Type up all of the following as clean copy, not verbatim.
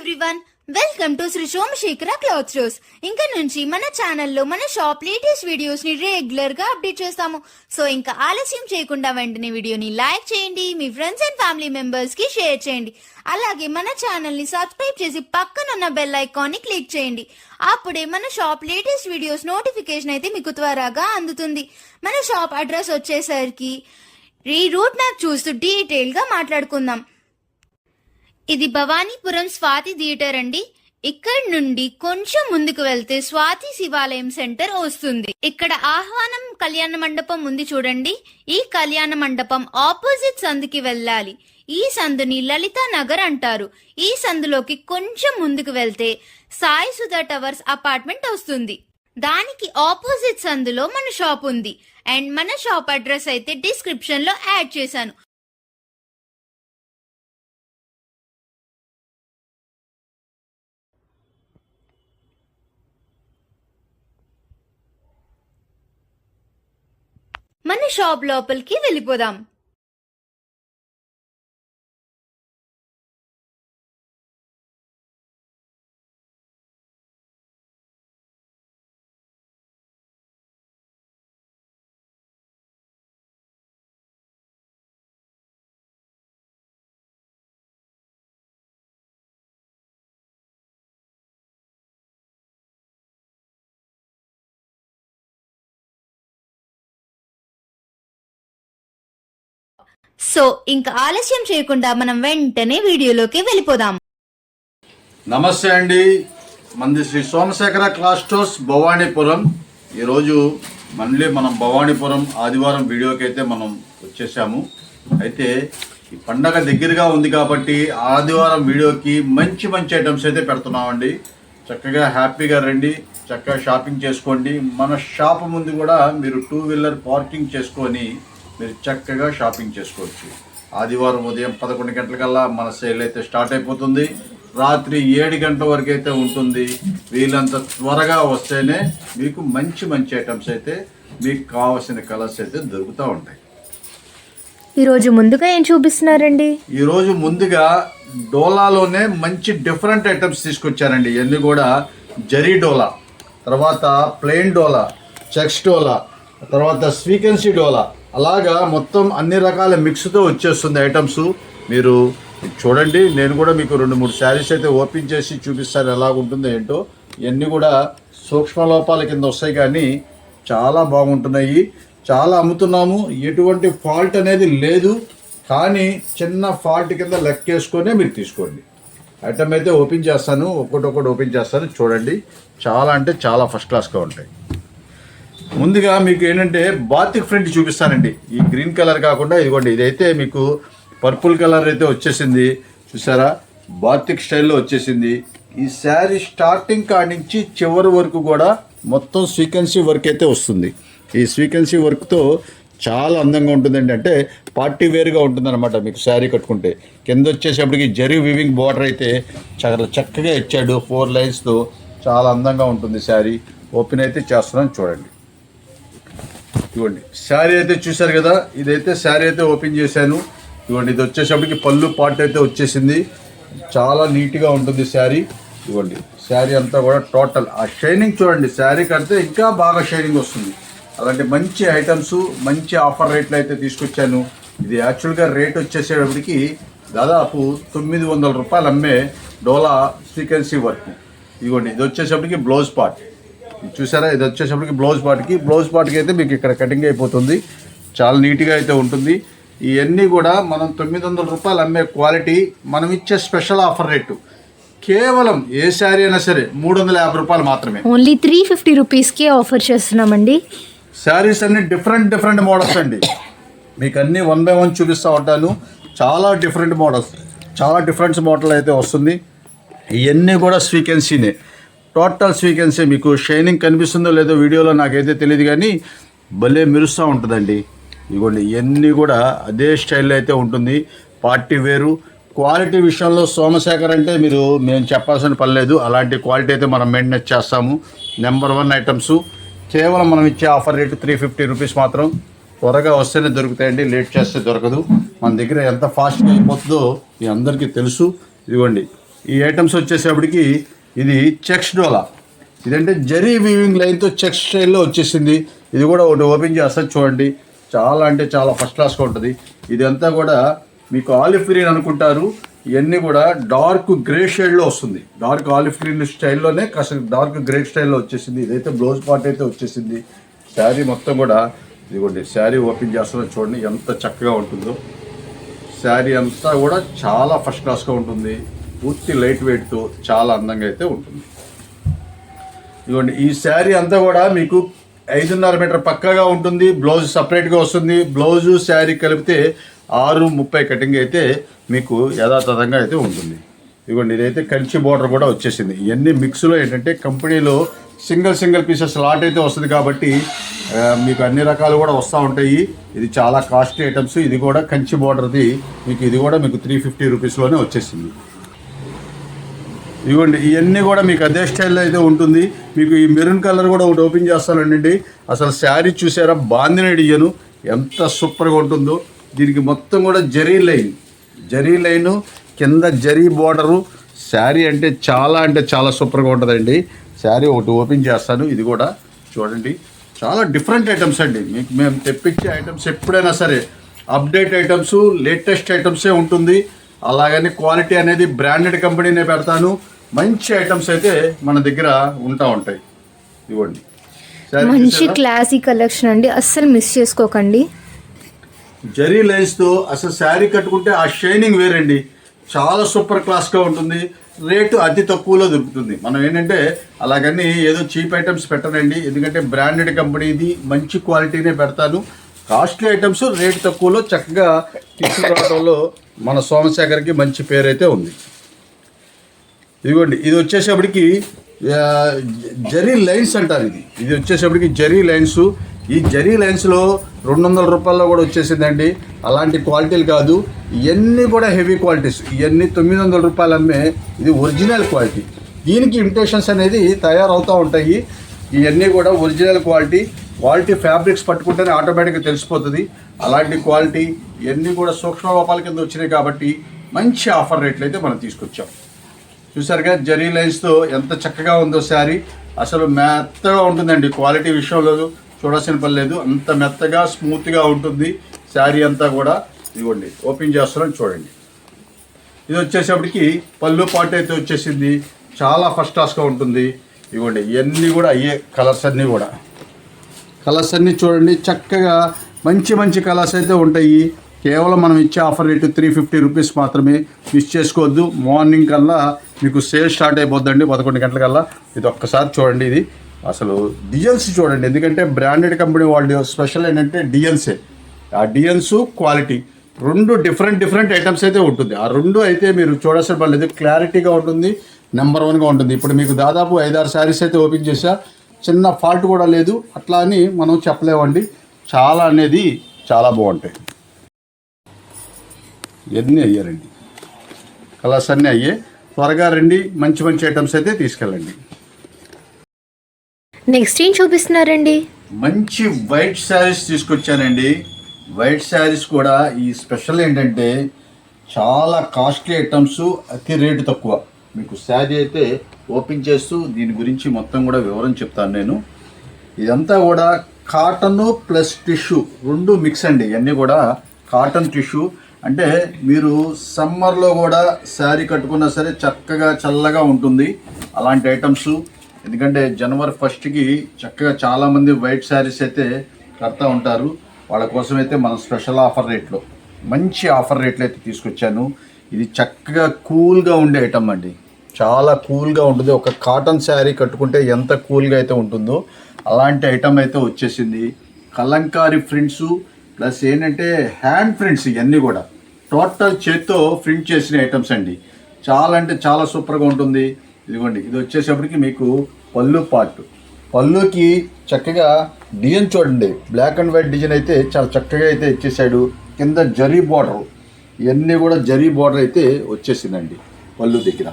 Everyone, welcome to Shri Somasekhara cloth stores. ఇంకా నుంచి మన ఛానల్లో మన షాప్ లేటెస్ట్ వీడియోస్ ని రెగ్యులర్ గా అప్డేట్ చేస్తాము. సో ఇంకా ఆలస్యం చేయకుండా వెంటనే వీడియోని లైక్ చేయండి, మీ ఫ్రెండ్స్ అండ్ ఫ్యామిలీ మెంబర్స్ కి షేర్ చేయండి. అలాగే మన ఛానల్ ని సబ్స్క్రైబ్ చేసి పక్కనున్న బెల్ ఐకాన్ ని క్లిక్ చేయండి. అప్పుడే మన షాప్ లేటెస్ట్ వీడియోస్ నోటిఫికేషన్ అయితే మీకు త్వరగా అందుతుంది. మన షాప్ అడ్రస్ వచ్చేసరికి ఈ రూట్ మ్యాప్ చూస్తూ డీటెయిల్ గా మాట్లాడుకుందాం. ఇది భవానీపురం స్వాతి థియేటర్ అండి. ఇక్కడ నుండి కొంచెం ముందుకు వెళ్తే స్వాతి శివాలయం సెంటర్ వస్తుంది. ఇక్కడ ఆహ్వానం కళ్యాణ మండపం ఉంది చూడండి. ఈ కళ్యాణ మండపం ఆపోజిట్ సందుకి వెళ్ళాలి. ఈ సందుని లలితా నగర్ అంటారు. ఈ సందులోకి కొంచెం ముందుకు వెళ్తే సాయి సుధా టవర్స్ అపార్ట్మెంట్ వస్తుంది. దానికి ఆపోజిట్ సందులో మన షాప్ ఉంది. అండ్ మన షాప్ అడ్రస్ అయితే డిస్క్రిప్షన్ లో యాడ్ చేశాను. మన షాప్ లోపలికి వెళ్ళిపోదాం. సో ఇంకా ఆలస్యం చేయకుండా మనం వెంటనే వీడియోలోకి వెళ్ళిపోదాం. నమస్తే అండి, మంది శ్రీ సోమశేఖర క్లాత్ స్టోర్స్ భవానీపురం. ఈరోజు మళ్ళీ మనం భవానీపురం ఆదివారం వీడియోకి అయితే మనం వచ్చేసాము. అయితే ఈ పండగ దగ్గరగా ఉంది కాబట్టి ఆదివారం వీడియోకి మంచి మంచి ఐటమ్స్ అయితే పెడుతున్నామండి. చక్కగా హ్యాపీగా రండి, చక్కగా షాపింగ్ చేసుకోండి. మన షాప్ ముందు కూడా మీరు 2 వీలర్ పార్కింగ్ చేసుకొని మీరు చక్కగా షాపింగ్ చేసుకోవచ్చు. ఆదివారం ఉదయం 11 గంటలకల్లా మన సేల్ అయితే స్టార్ట్ అయిపోతుంది. రాత్రి 7 గంటల వరకు అయితే ఉంటుంది. వీళ్ళంత త్వరగా వస్తేనే మీకు మంచి మంచి ఐటమ్స్ అయితే మీకు కావాల్సిన కలర్స్ అయితే దొరుకుతూ ఉంటాయి. ఈరోజు ముందుగా ఏం చూపిస్తున్నారండి? ఈరోజు ముందుగా డోలాలోనే మంచి డిఫరెంట్ ఐటమ్స్ తీసుకొచ్చారండి. ఇవన్నీ కూడా జరీ డోలా, తర్వాత ప్లెయిన్ డోలా, చెక్స్ డోలా, తర్వాత స్వీకెన్సీ డోలా, అలాగా మొత్తం అన్ని రకాల మిక్స్తో వచ్చేస్తుంది ఐటమ్స్. మీరు చూడండి, నేను కూడా మీకు 2-3 శారీస్ అయితే ఓపెన్ చేసి చూపిస్తాను ఎలాగుంటుందో ఏంటో. ఇవన్నీ కూడా సూక్ష్మ లోపాల కింద వస్తాయి, కానీ చాలా బాగుంటున్నాయి. చాలా అమ్ముతున్నాము, ఎటువంటి ఫాల్ట్ అనేది లేదు. కానీ చిన్న ఫాల్ట్ కింద లెక్కేసుకొనే మీరు తీసుకోండి. ఐటమ్ అయితే ఓపెన్ చేస్తాను, ఒక్కొక్కటి ఓపెన్ చేస్తాను. చూడండి, చాలా అంటే చాలా ఫస్ట్ క్లాస్గా ఉంటాయి. ముందుగా మీకు ఏంటంటే బాతిక్ ప్రింట్ చూపిస్తానండి. ఈ గ్రీన్ కలర్ కాకుండా ఇదిగోండి, ఇదైతే మీకు పర్పుల్ కలర్ అయితే వచ్చేసింది. చూసారా, బాతిక్ స్టైల్లో వచ్చేసింది. ఈ శారీ స్టార్టింగ్ కాడి నుంచి చివరి వరకు కూడా మొత్తం స్వీకెన్సీ వర్క్ అయితే వస్తుంది. ఈ స్వీకెన్సీ వర్క్తో చాలా అందంగా ఉంటుందండి. అంటే పార్టీ వేర్గా ఉంటుందన్నమాట. మీకు శారీ కట్టుకుంటే కింద వచ్చేసేపటికి జరీ వివింగ్ బార్డర్ అయితే చాలా చక్కగా ఇచ్చాడు. 4 లైన్స్తో చాలా అందంగా ఉంటుంది శారీ. ఓపెన్ అయితే చేస్తున్నాను, చూడండి. ఇవ్వండి, శారీ అయితే చూసారు కదా. ఇదైతే శారీ అయితే ఓపెన్ చేశాను. ఇవ్వండి, ఇది వచ్చేసప్పటికి పళ్ళు పార్ట్ అయితే వచ్చేసింది. చాలా నీట్గా ఉంటుంది శారీ. ఇవ్వండి, శారీ అంతా కూడా టోటల్ ఆ షైనింగ్ చూడండి. శారీ కడితే ఇంకా బాగా షైనింగ్ వస్తుంది. అలాంటి మంచి ఐటమ్స్, మంచి ఆఫర్ రేట్లు అయితే తీసుకొచ్చాను. ఇది యాక్చువల్గా రేట్ వచ్చేసేటప్పటికి దాదాపు 900 రూపాయలు అమ్మే డోలా సీక్వెన్సీ వర్క్. ఇవ్వండి, ఇది వచ్చేసప్పటికి బ్లౌజ్ పార్ట్. చూసారా, ఇది వచ్చేసప్పటికి బ్లౌజ్ పార్ట్కి అయితే మీకు ఇక్కడ కటింగ్ అయిపోతుంది. చాలా నీట్గా అయితే ఉంటుంది. ఇవన్నీ కూడా మనం 900 రూపాయలు అమ్మే క్వాలిటీ, మనం ఇచ్చే స్పెషల్ ఆఫర్ రేటు కేవలం ఏ శారీ అయినా సరే 350 రూపాయలు మాత్రమే. ఓన్లీ 350 రూపీస్కి ఆఫర్ చేస్తున్నామండి. శారీస్ అన్ని డిఫరెంట్ మోడల్స్ అండి. మీకు అన్నీ 1 by 1 చూపిస్తూ ఉంటాను. చాలా డిఫరెంట్ మోడల్స్, చాలా డిఫరెంట్ మోడల్ అయితే వస్తుంది. ఇవన్నీ కూడా స్వీకెన్సీనే, టోటల్ స్వీకెన్సీ. మీకు షైనింగ్ కనిపిస్తుందో లేదో వీడియోలో నాకైతే తెలియదు, కానీ భలే మెరుస్తూ ఉంటుందండి. ఇదిగోండి, ఇవన్నీ కూడా అదే స్టైల్లో అయితే ఉంటుంది. పార్టీ వేరు క్వాలిటీ విషయంలో సోమశేఖర్ అంటే మేము చెప్పాల్సిన పని లేదు. అలాంటి క్వాలిటీ అయితే మనం మెయింటెనెన్స్ చేస్తాము. Number 1 items. కేవలం మనం ఇచ్చే ఆఫర్ రేటు 350 రూపీస్ మాత్రం. త్వరగా వస్తేనే దొరుకుతాయండి, లేట్ చేస్తే దొరకదు. మన దగ్గర ఎంత ఫాస్ట్గా అయిపోతుందో మీ అందరికీ తెలుసు. ఇదిగోండి, ఈ ఐటమ్స్ వచ్చేసేపటికి ఇది చెక్స్ డోలా. ఇదంటే జరీ వీవింగ్ లైన్తో చెక్స్ స్టైల్లో వచ్చేసింది. ఇది కూడా ఒకటి ఓపెన్ చేస్తారు చూడండి, చాలా అంటే చాలా ఫస్ట్ క్లాస్గా ఉంటుంది. ఇదంతా కూడా మీకు ఆలివ్ గ్రీన్ అనుకుంటారు, ఇవన్నీ కూడా డార్క్ గ్రే షేడ్లో వస్తుంది. డార్క్ ఆలివ్ గ్రీన్ స్టైల్లోనే కాస్త డార్క్ గ్రే స్టైల్లో వచ్చేసింది. ఇదైతే బ్లౌజ్ పార్ట్ అయితే వచ్చేసింది. శారీ మొత్తం కూడా ఇదిగోండి, శారీ ఓపెన్ చేస్తున్నా చూడండి ఎంత చక్కగా ఉంటుందో. శారీ అంతా కూడా చాలా ఫస్ట్ క్లాస్గా ఉంటుంది, పూర్తి లైట్ వెయిట్తో చాలా అందంగా అయితే ఉంటుంది. ఇదిగోండి, ఈ శారీ అంతా కూడా మీకు 5.5 మీటర్ పక్కాగా ఉంటుంది. బ్లౌజ్ సపరేట్గా వస్తుంది. బ్లౌజు శారీ కలిపితే 6:30 కటింగ్ అయితే మీకు యథాతథంగా అయితే ఉంటుంది. ఇదిగోండి, ఇదైతే కంచి బోర్డర్ కూడా వచ్చేసింది. ఇవన్నీ మిక్స్లో ఏంటంటే కంపెనీలో సింగిల్ పీసెస్ లాట్ అయితే వస్తుంది కాబట్టి మీకు అన్ని రకాలు కూడా వస్తూ ఉంటాయి. ఇది చాలా కాస్ట్లీ ఐటమ్స్. ఇది కూడా కంచి బోర్డర్ది మీకు, ఇది కూడా మీకు 350 రూపీస్లోనే వచ్చేసింది. ఇదిగోండి, ఇవన్నీ కూడా మీకు అదే స్టైల్లో అయితే ఉంటుంది. మీకు ఈ మెరూన్ కలర్ కూడా ఒకటి ఓపెన్ చేస్తానండి. అసలు శారీ చూసారా, బాందిన డిజైను ఎంత సూపర్గా ఉంటుందో. దీనికి మొత్తం కూడా జరీ లైను కింద జరీ బోర్డరు. శారీ అంటే చాలా సూపర్గా ఉంటుందండి. శారీ ఒకటి ఓపెన్ చేస్తాను. ఇది కూడా చూడండి, చాలా డిఫరెంట్ ఐటమ్స్ అండి. మీకు మేము తెప్పించే ఐటమ్స్ ఎప్పుడైనా సరే అప్డేట్ ఐటమ్స్, లేటెస్ట్ ఐటమ్సే ఉంటుంది. అలాగని క్వాలిటీ అనేది బ్రాండెడ్ కంపెనీనే పెడతాను. మంచి ఐటమ్స్ అయితే మన దగ్గర ఉంటాయి. ఇవ్వండి, మంచి క్లాసీ కలెక్షన్ అండి, అస్సలు మిస్ చేసుకోకండి. జరీ లైన్స్తో అసలు శారీ కట్టుకుంటే ఆ షైనింగ్ వేరండి, చాలా సూపర్ క్లాస్గా ఉంటుంది. రేటు అతి తక్కువలో దొరుకుతుంది. మనం ఏంటంటే అలాగని ఏదో చీప్ ఐటమ్స్ పెట్టనండి, ఎందుకంటే బ్రాండెడ్ కంపెనీది మంచి క్వాలిటీనే పెడతాను. కాస్ట్లీ ఐటమ్స్ రేటు తక్కువలో చక్కగా తీసుకురావడంలో మన సోమశేఖర్కి మంచి పేరు అయితే ఉంది. ఇదిగోండి, ఇది వచ్చేసేపటికి జరీ లైన్స్ అంటారు. ఇది వచ్చేసేపటికి జరీ లైన్స్. ఈ జరీ లైన్స్లో 200 రూపాయల్లో కూడా వచ్చేసిందండి. అలాంటి క్వాలిటీలు కాదు, ఇవన్నీ కూడా హెవీ క్వాలిటీస్. ఇవన్నీ 900 రూపాయలు అమ్మే ఇది ఒరిజినల్ క్వాలిటీ. దీనికి ఇమిటేషన్స్ అనేది తయారవుతూ ఉంటాయి. ఇవన్నీ కూడా ఒరిజినల్ క్వాలిటీ ఫ్యాబ్రిక్స్ పట్టుకుంటేనే ఆటోమేటిక్గా తెలిసిపోతుంది. అలాంటి క్వాలిటీ ఇవన్నీ కూడా సూక్ష్మ లోపాల కింద వచ్చినాయి కాబట్టి మంచి ఆఫర్ రేట్లు అయితే మనం తీసుకొచ్చాం. చూసారుగా, జరీ లైన్స్తో ఎంత చక్కగా ఉందో శారీ. అసలు మెత్తగా ఉంటుందండి, క్వాలిటీ విషయంలో చూడాల్సిన పని లేదు. అంత మెత్తగా స్మూత్గా ఉంటుంది శారీ అంతా కూడా. ఇదిగోండి, ఓపెన్ చేస్తున్నాను చూడండి. ఇది వచ్చేసేపటికి పళ్ళు పాటు అయితే వచ్చేసింది, చాలా ఫస్ట్ క్లాస్గా ఉంటుంది. ఇదిగోండి, ఇవన్నీ కూడా అయ్యే కలర్స్ అన్నీ చూడండి, చక్కగా మంచి కలర్స్ అయితే ఉంటాయి. కేవలం మనం ఇచ్చే ఆఫర్ రేటు 350 రూపీస్ మాత్రమే. మిస్ చేసుకోవద్దు. మార్నింగ్ కల్లా మీకు సేల్ స్టార్ట్ అయిపోద్దండి 11 గంటలకల్లా. ఇది ఒక్కసారి చూడండి. ఇది అసలు డిజైన్స్ చూడండి, ఎందుకంటే బ్రాండెడ్ కంపెనీ వాళ్ళు స్పెషల్ ఏంటంటే డిజైన్సే. ఆ డిజైన్స్ క్వాలిటీ రెండు డిఫరెంట్ ఐటమ్స్ అయితే ఉంటుంది. ఆ రెండు అయితే మీరు చూడాల్సిన పని లేదు, క్లారిటీగా ఉంటుంది, నెంబర్ 1గా ఉంటుంది. ఇప్పుడు మీకు దాదాపు 5-6 శారీస్ అయితే ఓపెన్ చేశా, చిన్న ఫాల్ట్ కూడా లేదు. అట్లా అని మనం చెప్పలేమండి, చాలా బాగుంటాయి. ఇవన్నీ అయ్యారండి, కలర్స్ అన్నీ అయ్యే. త్వరగా రండి, మంచి ఐటమ్స్ అయితే తీసుకెళ్ళండి. నెక్స్ట్ ఏం చూపిస్తున్నారండి? మంచి వైట్ శారీస్ తీసుకొచ్చానండి. వైట్ శారీస్ కూడా ఈ స్పెషల్ ఏంటంటే చాలా కాస్ట్లీ ఐటమ్స్, అతి రేటు తక్కువ. మీకు శారీ అయితే ఓపెన్ చేస్తూ దీని గురించి మొత్తం కూడా వివరం చెప్తాను నేను. ఇదంతా కూడా కాటన్ ప్లస్ టిష్యూ రెండు మిక్స్ అండి. ఇవన్నీ కూడా కాటన్ టిష్యూ. అంటే మీరు సమ్మర్లో కూడా శారీ కట్టుకున్నా సరే చక్కగా చల్లగా ఉంటుంది అలాంటి ఐటమ్స్. ఎందుకంటే జనవరి 1కి చక్కగా చాలామంది వైట్ శారీస్ అయితే కడతా ఉంటారు. వాళ్ళ కోసం అయితే మనం స్పెషల్ ఆఫర్ రేట్లో మంచి ఆఫర్ రేట్లు అయితే తీసుకొచ్చాను. ఇది చక్కగా కూల్గా ఉండే ఐటమ్ అండి, చాలా కూల్గా ఉంటుంది. ఒక కాటన్ శారీ కట్టుకుంటే ఎంత కూల్గా అయితే ఉంటుందో అలాంటి ఐటమ్ అయితే వచ్చేసింది. కలంకారీ ప్రింట్స్ ప్లస్ ఏంటంటే హ్యాండ్ ప్రింట్స్, ఇవన్నీ కూడా టోటల్ చేత్తో ప్రింట్ చేసిన ఐటమ్స్ అండి. చాలా సూపర్గా ఉంటుంది. ఇదిగోండి, ఇది వచ్చేసేపటికి మీకు పళ్ళు పార్ట్. పళ్ళుకి చక్కగా డిజైన్ చూడండి, బ్లాక్ అండ్ వైట్ డిజైన్ అయితే చాలా చక్కగా అయితే ఇచ్చేసాడు. కింద జరీ బార్డర్, ఇవన్నీ కూడా జరీ బార్డర్ అయితే వచ్చేసిందండి పళ్ళు దగ్గర.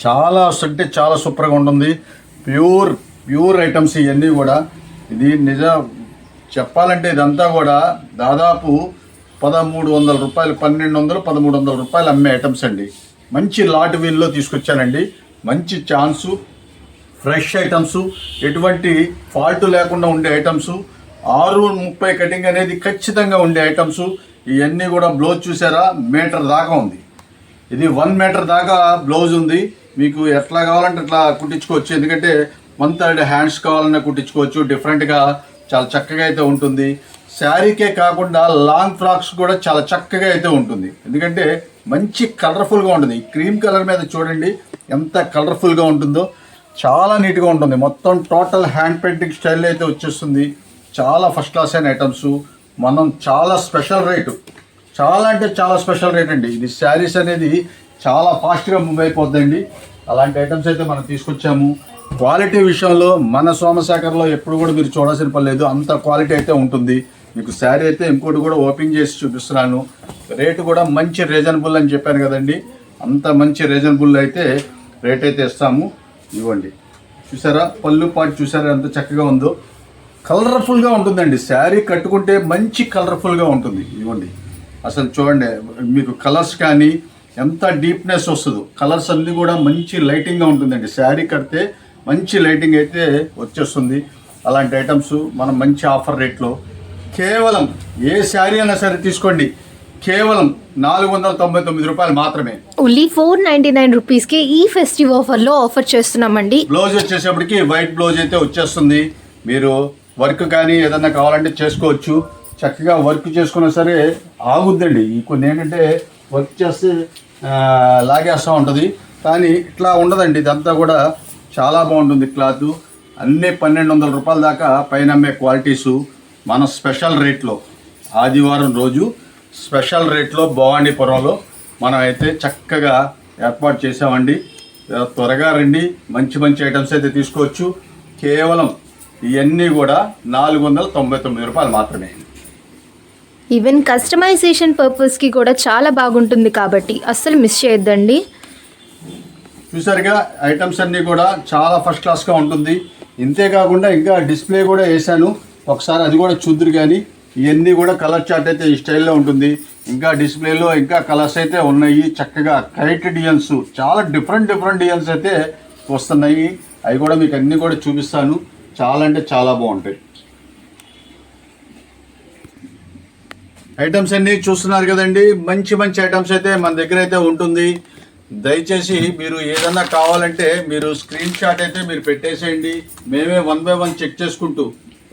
చాలా సూపర్గా ఉంటుంది. ప్యూర్ ఐటమ్స్ ఇవన్నీ కూడా. ఇది నిజం చెప్పాలంటే ఇదంతా కూడా దాదాపు 1,300 రూపాయలు, 1,200, 1,300 రూపాయలు అమ్మే ఐటమ్స్ అండి. మంచి లాట్ వీల్లో తీసుకొచ్చానండి. మంచి ఛాన్సు, ఫ్రెష్ ఐటమ్స్, ఎటువంటి ఫాల్ట్ లేకుండా ఉండే ఐటమ్స్, 6:30 కటింగ్ అనేది ఖచ్చితంగా ఉండే ఐటమ్స్. ఇవన్నీ కూడా బ్లౌజ్ చూసారా, మీటర్ దాకా ఉంది. ఇది 1 మీటర్ దాకా బ్లౌజ్ ఉంది. మీకు ఎట్లా కావాలంటే అట్లా కుట్టించుకోవచ్చు. ఎందుకంటే 1/3 హ్యాండ్స్ కావాలన్నా కుట్టించుకోవచ్చు. డిఫరెంట్గా చాలా చక్కగా అయితే ఉంటుంది. శారీకే కాకుండా లాంగ్ ఫ్రాక్స్ కూడా చాలా చక్కగా అయితే ఉంటుంది. ఎందుకంటే మంచి కలర్ఫుల్గా ఉంటుంది. ఈ క్రీమ్ కలర్ మీద చూడండి ఎంత కలర్ఫుల్గా ఉంటుందో, చాలా నీట్గా ఉంటుంది. మొత్తం టోటల్ హ్యాండ్ పెయింటింగ్ స్టైల్ అయితే వచ్చేస్తుంది. చాలా ఫస్ట్ క్లాస్ అయిన ఐటమ్స్. మనం చాలా స్పెషల్ రేటు, చాలా అంటే చాలా స్పెషల్ రేట్ అండి. ఇది శారీస్ అనేది చాలా ఫాస్ట్గా మూవ్ అయిపోద్దండి. అలాంటి ఐటమ్స్ అయితే మనం తీసుకొచ్చాము. క్వాలిటీ విషయంలో మన సోమశేఖర్లో ఎప్పుడు కూడా మీరు చూడాల్సిన పని లేదు, అంత క్వాలిటీ అయితే ఉంటుంది. మీకు శారీ అయితే ఇంకోటి కూడా ఓపెన్ చేసి చూపిస్తున్నాను. రేటు కూడా మంచి రీజనబుల్ అని చెప్పాను కదండి, అంత మంచి రీజనబుల్ అయితే రేట్ అయితే ఇస్తాము. ఇవ్వండి, చూసారా పళ్ళు పాటు చూసారా ఎంత చక్కగా ఉందో. కలర్ఫుల్గా ఉంటుందండి. శారీ కట్టుకుంటే మంచి కలర్ఫుల్గా ఉంటుంది. ఇవ్వండి, అసలు చూడండి మీకు కలర్స్ కానీ ఎంత డీప్నెస్ వస్తుందో. కలర్స్ అన్నీ కూడా మంచి లైటింగ్గా ఉంటుందండి. శారీ కడితే మంచి లైటింగ్ అయితే వచ్చేస్తుంది. అలాంటి ఐటమ్స్ మనం మంచి ఆఫర్ రేట్లో కేవలం ఏ శారీ అయినా సరే తీసుకోండి, కేవలం 499 రూపాయలు మాత్రమే. ఓన్లీ 499 రూపీస్కి ఈ ఫెస్టివ్ ఆఫర్లో ఆఫర్ చేస్తున్నామండి. బ్లౌజ్ వచ్చేసేపటికి వైట్ బ్లౌజ్ అయితే వచ్చేస్తుంది. మీరు వర్క్ కానీ ఏదన్నా కావాలంటే చేసుకోవచ్చు. చక్కగా వర్క్ చేసుకున్నా సరే ఆగుద్దండి. ఈ కొన్ని ఏంటంటే వర్క్ చేస్తే లాగేస్తూ ఉంటుంది, కానీ ఇట్లా ఉండదండి. ఇదంతా కూడా చాలా బాగుంటుంది. క్లాత్ అన్నీ 1200 రూపాయల దాకా పైన అమ్మే క్వాలిటీసు మన స్పెషల్ రేట్లో, ఆదివారం రోజు స్పెషల్ రేట్లో భవానీపురంలో మనం అయితే చక్కగా ఏర్పాటు చేసామండి. త్వరగా రండి, మంచి మంచి ఐటమ్స్ అయితే తీసుకోవచ్చు. కేవలం ఇవన్నీ కూడా 499 రూపాయలు మాత్రమే. ఈవెన్ కస్టమైజేషన్ పర్పస్కి కూడా చాలా బాగుంటుంది కాబట్టి అస్సలు మిస్ చేయొద్దండి. చూసారుగా ఐటమ్స్ అన్నీ కూడా చాలా ఫస్ట్ క్లాస్గా ఉంటుంది. ఇంతేకాకుండా ఇంకా డిస్ప్లే కూడా వేసాను, ఒకసారి అది కూడా చూద్దరు. కానీ ఇవన్నీ కూడా కలర్ చార్ట్ అయితే ఈ స్టైల్లో ఉంటుంది. ఇంకా డిస్ప్లేలో ఇంకా కలర్స్ అయితే ఉన్నాయి. చక్కగా కైట్ డిజైన్స్, చాలా డిఫరెంట్ డిజైన్స్ అయితే వస్తున్నాయి. అవి కూడా మీకు అన్నీ కూడా చూపిస్తాను. చాలా అంటే చాలా బాగుంటాయి. ఐటమ్స్ అన్నీ చూస్తున్నారు కదండి, మంచి మంచి ఐటమ్స్ అయితే మన దగ్గర అయితే ఉంటుంది. దయచేసి మీరు ఏదన్నా కావాలంటే మీరు స్క్రీన్ షాట్ అయితే మీరు పెట్టేసేయండి. మేమే 1 by 1 చెక్ చేసుకుంటూ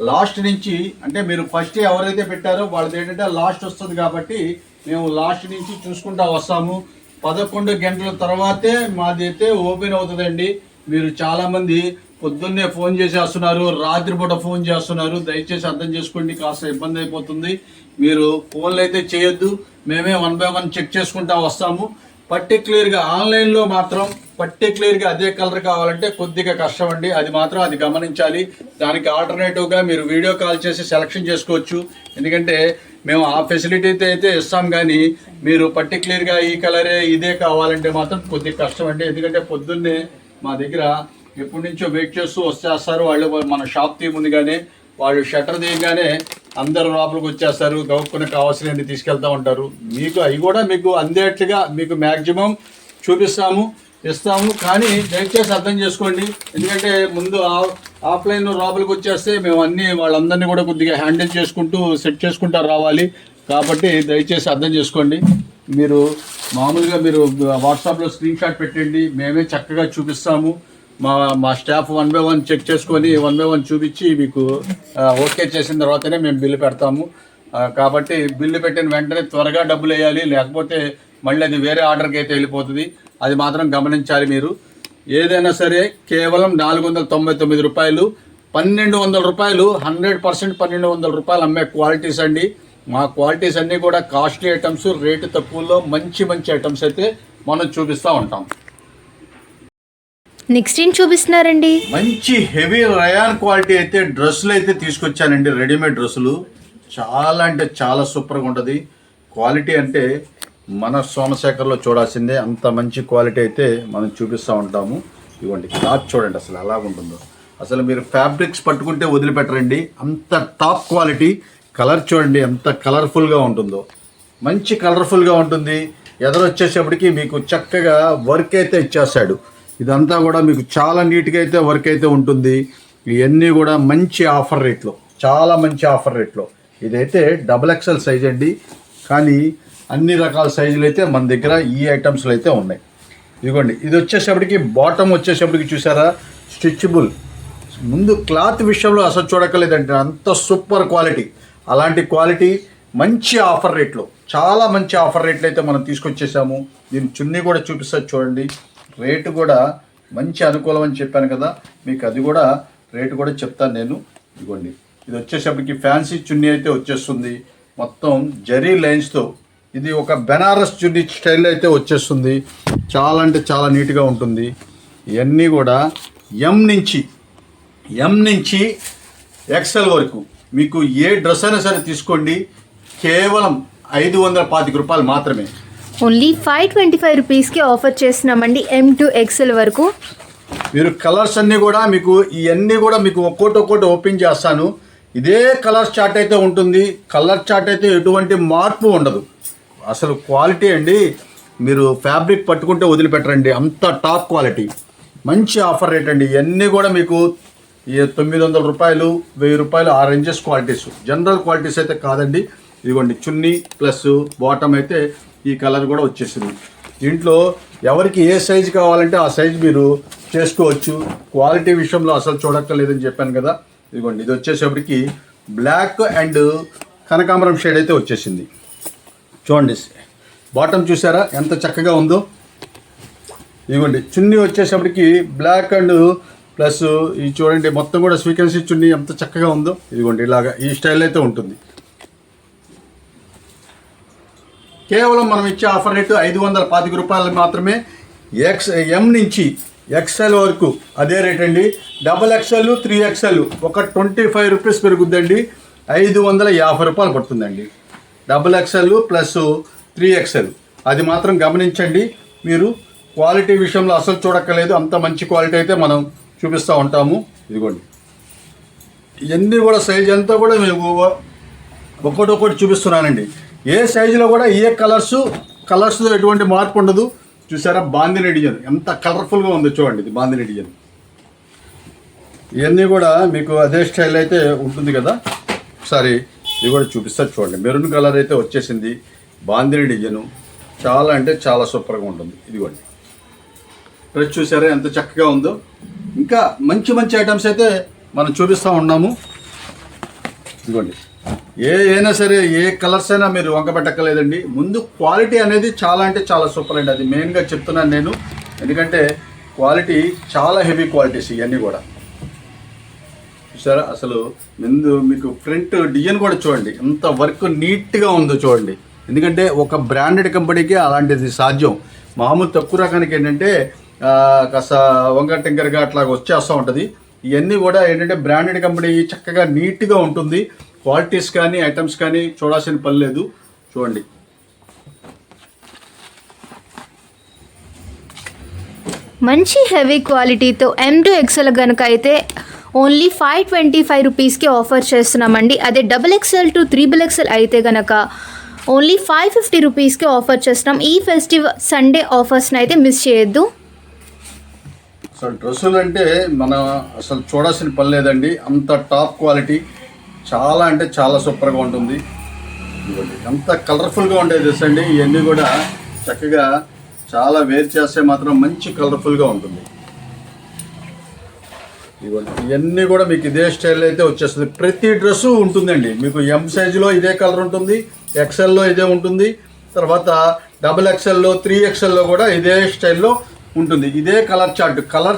లాస్ట్ నుంచి, అంటే మీరు ఫస్ట్ ఎవరైతే పెట్టారో వాళ్ళది ఏంటంటే లాస్ట్ వస్తుంది కాబట్టి మేము లాస్ట్ నుంచి చూసుకుంటా వస్తాము. 11 గంటల తర్వాతే మాది అయితే ఓపెన్ అవుతుందండి. మీరు చాలామంది పొద్దున్నే ఫోన్ చేసేస్తున్నారు, రాత్రిపూట ఫోన్ చేస్తున్నారు. దయచేసి అర్థం చేసుకోండి, కాస్త ఇబ్బంది అయిపోతుంది. మీరు ఫోన్లు అయితే చేయొద్దు, మేమే 1 by 1 చెక్ చేసుకుంటా వస్తాము. పర్టిక్యులర్గా ఆన్లైన్లో మాత్రం పర్టిక్యులర్గా అదే కలర్ కావాలంటే కొద్దిగా కష్టం అండి, అది మాత్రం అది గమనించాలి. దానికి ఆల్టర్నేటివ్గా మీరు వీడియో కాల్ చేసి సెలెక్షన్ చేసుకోవచ్చు. ఎందుకంటే మేము ఆ ఫెసిలిటీ అయితే ఇస్తాం, కానీ మీరు పర్టిక్యులర్గా ఈ కలరే ఇదే కావాలంటే మాత్రం కొద్దిగా కష్టం అండి. ఎందుకంటే పొద్దున్నే మా దగ్గర ఎప్పటి నుంచో వెయిట్ చేస్తూ వచ్చేస్తారు వాళ్ళు. మన షాప్ తీయముందుగానే వాళ్ళు షట్టర్ తీయగానే అందరు లోపలికి వచ్చేస్తారు, గౌక్కుని కావాల్సినవి తీసుకెళ్తూ ఉంటారు. మీకు అవి కూడా మీకు అందేట్లుగా మీకు మ్యాక్సిమం చూపిస్తాము, ఇస్తాము. కానీ దయచేసి అర్థం చేసుకోండి, ఎందుకంటే ముందు ఆఫ్లైన్ లోపలికి వచ్చేస్తే మేము అన్నీ వాళ్ళందరినీ కూడా కొద్దిగా హ్యాండిల్ చేసుకుంటూ సెట్ చేసుకుంటూ రావాలి. కాబట్టి దయచేసి అర్థం చేసుకోండి. మీరు మామూలుగా మీరు వాట్సాప్లో స్క్రీన్ షాట్ పెట్టండి, మేమే చక్కగా చూపిస్తాము. మా స్టాఫ్ 1 by 1 చెక్ చేసుకొని 1 by 1 చూపించి మీకు ఓకే చేసిన తర్వాతనే మేము బిల్లు పెడతాము. కాబట్టి బిల్లు పెట్టిన వెంటనే త్వరగా డబ్బులు వేయాలి, లేకపోతే మళ్ళీ అది వేరే ఆర్డర్కి అయితే వెళ్ళిపోతుంది. అది మాత్రం గమనించాలి మీరు. ఏదైనా సరే కేవలం 499 రూపాయలు, 1200 రూపాయలు, 100% 1200 రూపాయలు అమ్మే క్వాలిటీస్ అండి. మా క్వాలిటీస్ అన్నీ కూడా కాస్ట్లీ ఐటమ్స్, రేటు తక్కువలో మంచి మంచి ఐటమ్స్ అయితే మనం చూపిస్తూ ఉంటాం. నెక్స్ట్ ఏం చూపిస్తున్నారండి? మంచి హెవీ రయాన్ క్వాలిటీ అయితే డ్రెస్సులు అయితే తీసుకొచ్చానండి. రెడీమేడ్ డ్రెస్సులు చాలా అంటే చాలా సూపర్గా ఉంటుంది. క్వాలిటీ అంటే మన సోమశేఖర్లో చూడాల్సిందే, అంత మంచి క్వాలిటీ అయితే మనం చూపిస్తూ ఉంటాము. ఇవ్వండి, క్లాత్ చూడండి అసలు ఎలా ఉంటుందో. అసలు మీరు ఫ్యాబ్రిక్స్ పట్టుకుంటే వదిలిపెట్టరండి, అంత టాప్ క్వాలిటీ. కలర్ చూడండి ఎంత కలర్ఫుల్గా ఉంటుందో, మంచి కలర్ఫుల్గా ఉంటుంది. ఎదరొచ్చేసేపటికి మీకు చక్కగా వర్క్ అయితే ఇచ్చేస్తాడు. ఇదంతా కూడా మీకు చాలా నీట్గా అయితే వర్క్ అయితే ఉంటుంది. ఇవన్నీ కూడా మంచి ఆఫర్ రేట్లో, చాలా మంచి ఆఫర్ రేట్లో. ఇదైతే XXL సైజ్ అండి, కానీ అన్ని రకాల సైజులు అయితే మన దగ్గర ఈ ఐటమ్స్లో అయితే ఉన్నాయి. ఇదిగోండి, ఇది వచ్చేసేపటికి బాటమ్ వచ్చేసేపటికి చూసారా స్ట్రెచబుల్. ముందు క్లాత్ విషయంలో అసలు చూడక్కర్లేదంటే అంత సూపర్ క్వాలిటీ. అలాంటి క్వాలిటీ మంచి ఆఫర్ రేట్లో, చాలా మంచి ఆఫర్ రేట్లు అయితే మనం తీసుకొచ్చేసాము. దీని చున్నీ కూడా చూపిస్తారు చూడండి. రేటు కూడా మంచి అనుకూలం అని చెప్పాను కదా, మీకు అది కూడా రేటు కూడా చెప్తాను నేను. ఇదిగోండి, ఇది వచ్చేసేపటికి ఫ్యాన్సీ చున్నీ అయితే వచ్చేస్తుంది, మొత్తం జరీ లైన్స్తో. ఇది ఒక బెనారస్ చున్నీ స్టైల్ అయితే వచ్చేస్తుంది. చాలా అంటే చాలా నీట్గా ఉంటుంది. ఇవన్నీ కూడా ఎం నుంచి XL వరకు మీకు ఏ డ్రెస్ అయినా సరే తీసుకోండి, కేవలం 525 రూపాయలు మాత్రమే. ఓన్లీ 525 రూపీస్కి ఆఫర్ చేస్తున్నామండి M to XL వరకు. మీరు కలర్స్ అన్నీ కూడా మీకు ఇవన్నీ కూడా మీకు ఒక్కోటి ఓపెన్ చేస్తాను. ఇదే కలర్ చార్ట్ అయితే ఉంటుంది. కలర్ చార్ట్ అయితే ఎటువంటి మార్పు ఉండదు. అసలు క్వాలిటీ అండి, మీరు ఫ్యాబ్రిక్ పట్టుకుంటే వదిలిపెట్టరండి, అంత టాప్ క్వాలిటీ. మంచి ఆఫర్ రేట్ అండి. ఇవన్నీ కూడా మీకు 900 రూపాయలు, 1000 రూపాయలు ఆ రేంజెస్ క్వాలిటీస్, జనరల్ క్వాలిటీస్ అయితే కాదండి. ఇదిగోండి, చున్నీ ప్లస్ బాటమ్ అయితే ఈ కలర్ కూడా వచ్చేసింది. దీంట్లో ఎవరికి ఏ సైజు కావాలంటే ఆ సైజు మీరు చేసుకోవచ్చు. క్వాలిటీ విషయంలో అసలు చూడక్కర్లేదని చెప్పాను కదా. ఇదిగోండి, ఇది వచ్చేసేపటికి బ్లాక్ అండ్ కనకాంబరం షేడ్ అయితే వచ్చేసింది. చూడండి, బాటమ్ చూసారా ఎంత చక్కగా ఉందో. ఇదిగోండి, చున్నీ వచ్చేసేపటికి బ్లాక్ అండ్ ప్లస్ ఈ చూడండి మొత్తం కూడా స్వీకెన్సీ చున్నీ ఎంత చక్కగా ఉందో. ఇదిగోండి, ఇలాగా ఈ స్టైల్ అయితే ఉంటుంది. కేవలం మనం ఇచ్చే ఆఫర్ రేటు 525 రూపాయలు మాత్రమే. M నుంచి XL వరకు అదే రేట్ అండి. XXL 3XL ఒక 25 రూపీస్ పెరుగుద్దండి, 550 రూపాయలు పడుతుందండి. XXL ప్లస్ 3XL అది మాత్రం గమనించండి. మీరు క్వాలిటీ విషయంలో అసలు చూడక్కర్లేదు, అంత మంచి క్వాలిటీ అయితే మనం చూపిస్తూ ఉంటాము. ఇదిగోండి, ఇవన్నీ కూడా సైజ్ అంతా కూడా మేము ఒక్కొక్కటి చూపిస్తున్నానండి. ఏ సైజులో కూడా ఏ కలర్స్లో ఎటువంటి మార్పు ఉండదు. చూసారా బాందిని డిజైన్ ఎంత కలర్ఫుల్గా ఉందో చూడండి. ఇది బాందిని డిజైన్. ఇవన్నీ కూడా మీకు అదే స్టైల్ అయితే ఉంటుంది కదా. ఒకసారి ఇది కూడా చూపిస్తారు చూడండి. మెరూన్ కలర్ అయితే వచ్చేసింది, బాందిని డిజైన్. చాలా అంటే చాలా సూపర్గా ఉంటుంది. ఇదిగోండి, డ్రెస్ చూసారా ఎంత చక్కగా ఉందో. ఇంకా మంచి మంచి ఐటమ్స్ అయితే మనం చూపిస్తూ ఉన్నాము. ఇదిగోండి, అయినా సరే ఏ కలర్స్ అయినా మీరు వంకపెట్టక్కర్లేదండి. ముందు క్వాలిటీ అనేది చాలా అంటే చాలా సూపర్ అండి, అది మెయిన్గా చెప్తున్నాను నేను. ఎందుకంటే క్వాలిటీ చాలా హెవీ క్వాలిటీస్ ఇవన్నీ కూడా. చూసారా అసలు ముందు మీకు ఫ్రంట్ డిజైన్ కూడా చూడండి ఎంత వర్క్ నీట్గా ఉందో చూడండి. ఎందుకంటే ఒక బ్రాండెడ్ కంపెనీకి అలాంటిది సాధ్యం. మామూలు తక్కువ రకానికి ఏంటంటే కాస్త వంగ టింకర్గా అట్లా వచ్చేస్తూ ఉంటుంది. ఇవన్నీ కూడా ఏంటంటే బ్రాండెడ్ కంపెనీ చక్కగా నీట్గా ఉంటుంది. క్వాలిటీస్ కానీ ఐటమ్స్ కానీ చూడాల్సిన పని లేదు. చూడండి, మంచి హెవీ క్వాలిటీతో M to XL కనుక అయితే ఓన్లీ 525 రూపీస్కి ఆఫర్ చేస్తున్నామండి. అదే XXL to 3XL అయితే కనుక ఓన్లీ 550 రూపీస్కి ఆఫర్ చేస్తున్నాం. ఈ ఫెస్టివ్ సండే ఆఫర్స్ని అయితే మిస్ చేయొద్దు. అసలు డ్రెస్సులు అంటే మనం అసలు చూడాల్సిన పని లేదండి, అంత టాప్ క్వాలిటీ. చాలా అంటే చాలా సూపర్గా ఉంటుంది. ఎంత కలర్ఫుల్గా ఉండేది డ్రెస్ అండి. ఇవన్నీ కూడా చక్కగా చాలా వేర్ చేస్తే మాత్రం మంచి కలర్ఫుల్గా ఉంటుంది. ఇవన్నీ కూడా మీకు ఇదే స్టైల్ అయితే వచ్చేస్తుంది. ప్రతి డ్రెస్సు ఉంటుందండి మీకు. M సైజులో ఇదే కలర్ ఉంటుంది, XLలో ఇదే ఉంటుంది, తర్వాత XXLలో 3XLలో కూడా ఇదే స్టైల్లో ఉంటుంది. ఇదే కలర్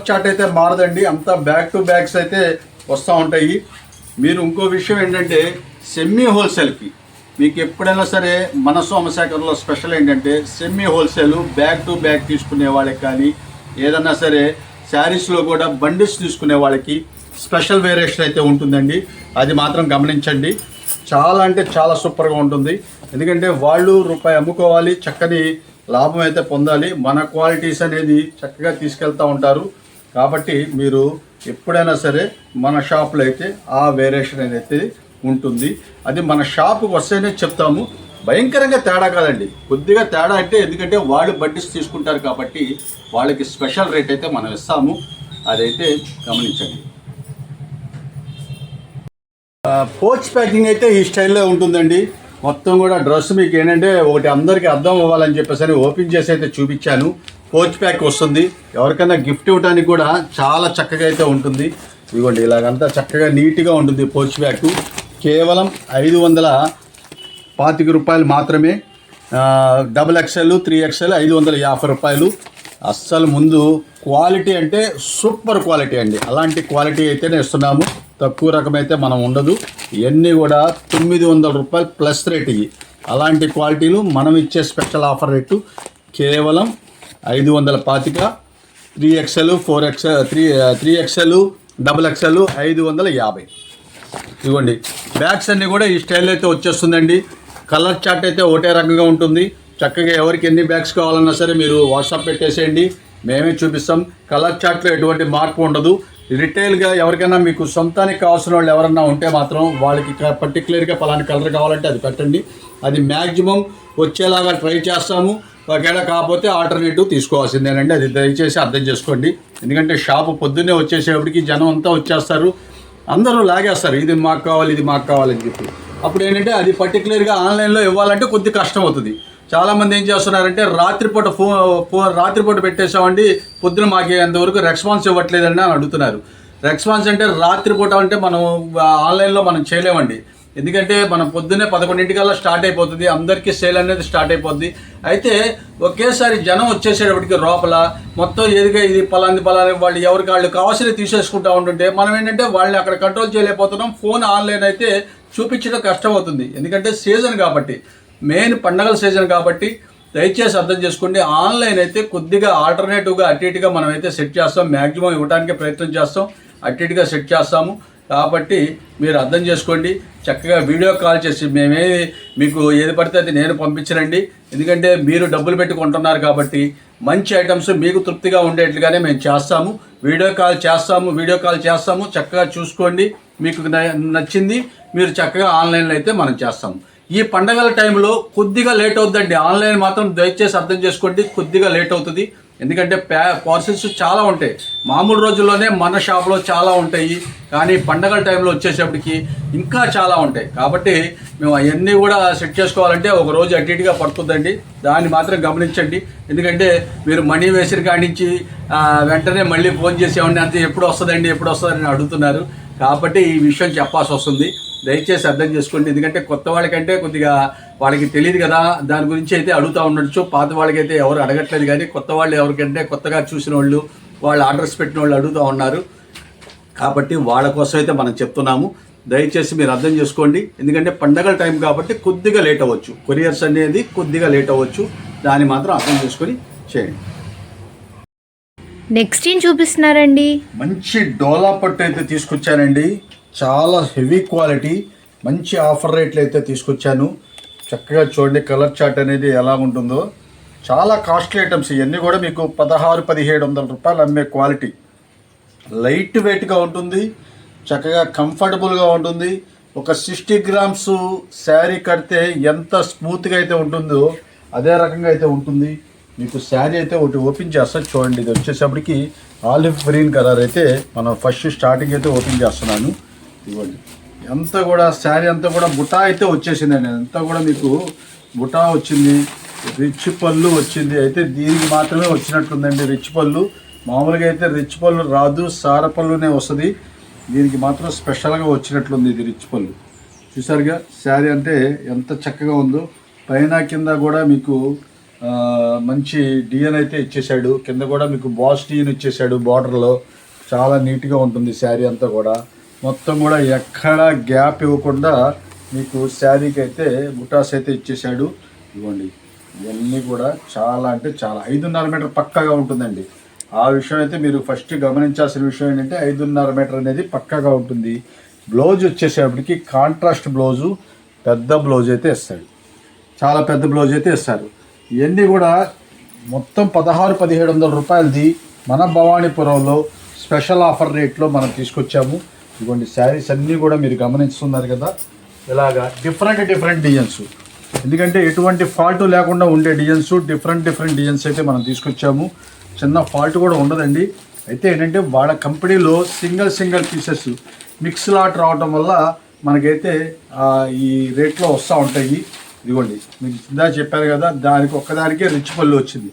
చార్ట్ అయితే మారదండి, అంతా బ్యాక్ టు బ్యాగ్స్ అయితే వస్తూ ఉంటాయి. మీరు ఇంకో విషయం ఏంటంటే సెమీ హోల్సేల్కి మీకు ఎప్పుడైనా సరే మన సోమశేఖర్లో స్పెషల్ ఏంటంటే semi wholesale back to bag తీసుకునే వాళ్ళకి కానీ ఏదన్నా సరే శారీస్లో కూడా బండిల్స్ తీసుకునే వాళ్ళకి స్పెషల్ వేరియేషన్ అయితే ఉంటుందండి. అది మాత్రం గమనించండి. చాలా అంటే చాలా సూపర్గా ఉంటుంది. ఎందుకంటే వాళ్ళు రూపాయి అమ్ముకోవాలి, చక్కని లాభం అయితే పొందాలి. మన క్వాలిటీస్ అనేది చక్కగా తీసుకెళ్తూ ఉంటారు. కాబట్టి మీరు ఎప్పుడైనా సరే మన షాప్లో అయితే ఆ వేరియేషన్ అనేది ఉంటుంది. అది మన షాప్కి వస్తేనే చెప్తాము. భయంకరంగా తేడా కాదండి, కొద్దిగా తేడా అంటే ఎందుకంటే వాళ్ళు బడ్డీస్ తీసుకుంటారు కాబట్టి వాళ్ళకి స్పెషల్ రేట్ అయితే మనం ఇస్తాము, అదైతే గమనించండి. పోచ్ ప్యాకింగ్ అయితే ఈ స్టైల్లో ఉంటుందండి. మొత్తం కూడా డ్రెస్ మీకు ఏంటంటే ఒకటి అందరికీ అర్థం అవ్వాలని చెప్పేసి ఓపెన్ చేసి అయితే చూపించాను. పోచ్ ప్యాక్ వస్తుంది, ఎవరికైనా గిఫ్ట్ ఇవ్వడానికి కూడా చాలా చక్కగా అయితే ఉంటుంది. ఇదిగోండి ఇలాగంతా చక్కగా నీట్గా ఉంటుంది. పోచ్ ప్యాక్ కేవలం 525 రూపాయలు మాత్రమే. XXL 3XL 550 రూపాయలు. అస్సలు ముందు క్వాలిటీ అంటే సూపర్ క్వాలిటీ అండి, అలాంటి క్వాలిటీ అయితేనే ఇస్తున్నాము, తక్కువ రకం అయితే మనం ఉండదు. ఇవన్నీ కూడా 900 రూపాయలు ప్లస్ రేట్ ఇవి. అలాంటి క్వాలిటీలు మనం ఇచ్చే స్పెషల్ ఆఫర్ రేటు కేవలం 525. 3XL 4XL 3XL XXL 550. ఇవ్వండి బ్యాగ్స్ అన్నీ కూడా ఈ స్టైల్ అయితే వచ్చేస్తుందండి. కలర్ చార్ట్ అయితే ఒకటే రకంగా ఉంటుంది. చక్కగా ఎవరికి ఎన్ని బ్యాగ్స్ కావాలన్నా సరే మీరు వాట్సాప్ పెట్టేసేయండి, మేమే చూపిస్తాం. కలర్ చార్ట్లో ఎటువంటి మార్పు ఉండదు. రిటైల్గా ఎవరికైనా మీకు సొంతానికి కావాల్సిన వాళ్ళు ఎవరన్నా ఉంటే మాత్రం వాళ్ళకి పర్టికులర్గా పలానా కలర్ కావాలంటే అది పెట్టండి, అది మ్యాక్సిమం వచ్చేలాగా ట్రై చేస్తాము. ఒకవేళ కాకపోతే ఆల్టర్నేటివ్ తీసుకోవాల్సిందేనండి, అది దయచేసి అర్థం చేసుకోండి. ఎందుకంటే షాపు పొద్దున్నే వచ్చేసేపటికి జనం అంతా వచ్చేస్తారు, అందరూ లాగేస్తారు ఇది మాకు కావాలి ఇది మాకు కావాలని చెప్పి. అప్పుడు ఏంటంటే అది పర్టికులర్గా ఆన్లైన్లో ఇవ్వాలంటే కొద్ది కష్టం అవుతుంది. చాలామంది ఏం చేస్తున్నారంటే రాత్రిపూట పెట్టేసామండి, పొద్దున మాకు అంతవరకు రెస్పాన్స్ ఇవ్వట్లేదండి అని అడుగుతున్నారు. రెస్పాన్స్ అంటే రాత్రిపూట అంటే మనం ఆన్లైన్లో మనం చేయలేమండి, ఎందుకంటే మనం పొద్దున్నే 11 స్టార్ట్ అయిపోతుంది, అందరికీ సేల్ అనేది స్టార్ట్ అయిపోద్ది. అయితే ఒకేసారి జనం వచ్చేసేటప్పటికి లోపల మొత్తం ఎదిగా ఇది పలాంది వాళ్ళు ఎవరికి వాళ్ళు కావాల్సినవి తీసేసుకుంటూ ఉంటుంటే మనం ఏంటంటే వాళ్ళని అక్కడ కంట్రోల్ చేయలేకపోతున్నాం. ఫోన్ ఆన్లైన్ అయితే చూపించడం కష్టం అవుతుంది, ఎందుకంటే సీజన్ కాబట్టి, మెయిన్ పండగల సీజన్ కాబట్టి దయచేసి అర్థం చేసుకోండి. ఆన్లైన్ అయితే కొద్దిగా ఆల్టర్నేటివ్గా అటు ఇటుగా మనం అయితే సెట్ చేస్తాం, మ్యాక్సిమం ఇవ్వడానికి ప్రయత్నం చేస్తాం, అటు ఇటుగా సెట్ చేస్తాము. కాబట్టి మీరు అర్థం చేసుకోండి. చక్కగా వీడియో కాల్ చేసి మీకు ఏది పడితే అది నేను పంపించనండి, ఎందుకంటే మీరు డబ్బులు పెట్టి కొంటున్నారు కాబట్టి మంచి ఐటమ్స్ మీకు తృప్తిగా ఉండేట్లుగానే మేము చేస్తాము. వీడియో కాల్ చేస్తాము, చక్కగా చూసుకోండి. మీకు నచ్చింది మీరు చక్కగా ఆన్లైన్లో అయితే మనం చేస్తాము. ఈ పండగల టైంలో కొద్దిగా లేట్ అవుతుందండి, ఆన్లైన్ మాత్రం దయచేసి అర్థం చేసుకోండి, కొద్దిగా లేట్ అవుతుంది. ఎందుకంటే పార్సిల్స్ చాలా ఉంటాయి, మామూలు రోజుల్లోనే మన షాప్లో చాలా ఉంటాయి, కానీ పండగల టైంలో వచ్చేసేపటికి ఇంకా చాలా ఉంటాయి. కాబట్టి మేము అవన్నీ కూడా సెట్ చేసుకోవాలంటే ఒక రోజు అటు ఇటుగా పడుతుందండి, దాన్ని మాత్రం గమనించండి. ఎందుకంటే మీరు మనీ వేసిన కాడి నుంచి వెంటనే మళ్ళీ ఫోన్ చేసేవాడిని అంతే ఎప్పుడు వస్తుందని అడుగుతున్నారు. కాబట్టి ఈ విషయం చెప్పాల్సి వస్తుంది, దయచేసి అర్థం చేసుకోండి. ఎందుకంటే కొత్త వాళ్ళకంటే కొద్దిగా వాళ్ళకి తెలియదు కదా, దాని గురించి అయితే అడుగుతూ ఉండొచ్చు. పాత వాళ్ళకైతే ఎవరు అడగట్లేదు, కానీ కొత్త వాళ్ళు ఎవరికంటే కొత్తగా చూసిన వాళ్ళు ఆర్డర్స్ పెట్టిన వాళ్ళు అడుగుతూ ఉన్నారు. కాబట్టి వాళ్ళ కోసం అయితే మనం చెప్తున్నాము, దయచేసి మీరు అర్థం చేసుకోండి. ఎందుకంటే పండగల టైం కాబట్టి కొద్దిగా లేట్ అవ్వచ్చు, కొరియర్స్ అనేది కొద్దిగా లేట్ అవ్వచ్చు, దాన్ని మాత్రం అర్థం చేసుకొని చేయండి. నెక్స్ట్ ఏం చూపిస్తున్నారండి? మంచి డోలా పట్టు అయితే తీసుకొచ్చానండి, చాలా హెవీ క్వాలిటీ, మంచి ఆఫర్ రేట్లు అయితే తీసుకొచ్చాను. చక్కగా చూడండి కలర్ చార్ట్ అనేది ఎలా ఉంటుందో. చాలా కాస్ట్లీ ఐటమ్స్ ఇవన్నీ కూడా మీకు 1600-1700 రూపాయలు అమ్మే క్వాలిటీ. లైట్ వెయిట్గా ఉంటుంది, చక్కగా కంఫర్టబుల్గా ఉంటుంది. ఒక 60 గ్రామ్స్ శారీ కడితే ఎంత స్మూత్గా అయితే ఉంటుందో అదే రకంగా అయితే ఉంటుంది. మీకు శారీ అయితే ఒకటి ఓపెన్ చేస్తాను చూడండి. ఇది వచ్చేసప్పటికి ఆలివ్ గ్రీన్ కలర్ అయితే మనం ఫస్ట్ స్టార్టింగ్ అయితే ఓపెన్ చేస్తున్నాను. ఇవ్వండి అంతా కూడా శారీ అంతా కూడా బుటా అయితే వచ్చేసిందండి, అంతా కూడా మీకు బుటా వచ్చింది, రిచ్ పళ్ళు వచ్చింది. అయితే దీనికి మాత్రమే వచ్చినట్లుందండి రిచ్ పళ్ళు. మామూలుగా అయితే రిచ్ పళ్ళు రాదు, సార పళ్ళునే వస్తుంది, దీనికి మాత్రం స్పెషల్గా వచ్చినట్లుంది ఇది రిచ్ పళ్ళు. చూసారుగా శారీ అంటే ఎంత చక్కగా ఉందో. పైన కింద కూడా మీకు మంచి డిజైన్ అయితే ఇచ్చేసాడు, కింద కూడా మీకు బాస్ డిజైన్ ఇచ్చేసాడు బార్డర్లో. చాలా నీట్గా ఉంటుంది శారీ అంతా కూడా. మొత్తం కూడా ఎక్కడ గ్యాప్ ఇవ్వకుండా మీకు శారీకి అయితే బుటాస్ అయితే ఇచ్చేసాడు. ఇవ్వండి ఇవన్నీ కూడా చాలా అంటే చాలా 5.5 మీటర్ పక్కాగా ఉంటుందండి. ఆ విషయం అయితే మీరు ఫస్ట్ గమనించాల్సిన విషయం ఏంటంటే 5.5 మీటర్ అనేది పక్కాగా ఉంటుంది. బ్లౌజ్ వచ్చేసేపటికి కాంట్రాస్ట్ బ్లౌజు, పెద్ద బ్లౌజ్ అయితే ఇస్తాడు, చాలా పెద్ద బ్లౌజ్ అయితే ఇస్తారు. ఇవన్నీ కూడా మొత్తం 1600-1700 రూపాయలది మన భవానీపురంలో స్పెషల్ ఆఫర్ రేట్లో మనం తీసుకొచ్చాము. ఇదిగోండి శారీస్ అన్నీ కూడా మీరు గమనిస్తున్నారు కదా, ఇలాగా డిఫరెంట్ డిజైన్స్. ఎందుకంటే ఎటువంటి ఫాల్ట్ లేకుండా ఉండే డిజైన్స్, డిఫరెంట్ డిజైన్స్ అయితే మనం తీసుకొచ్చాము. చిన్న ఫాల్ట్ కూడా ఉండదండి. అయితే ఏంటంటే వాళ్ళ కంపెనీలో సింగిల్ పీసెస్ మిక్స్ లాట్ రావటం వల్ల మనకైతే ఈ రేట్లో వస్తూ ఉంటాయి. ఇదిగోండి మీకు ఇందా చెప్పారు కదా, దానికి ఒక్కదానికే రిచ్ పళ్ళు వచ్చింది.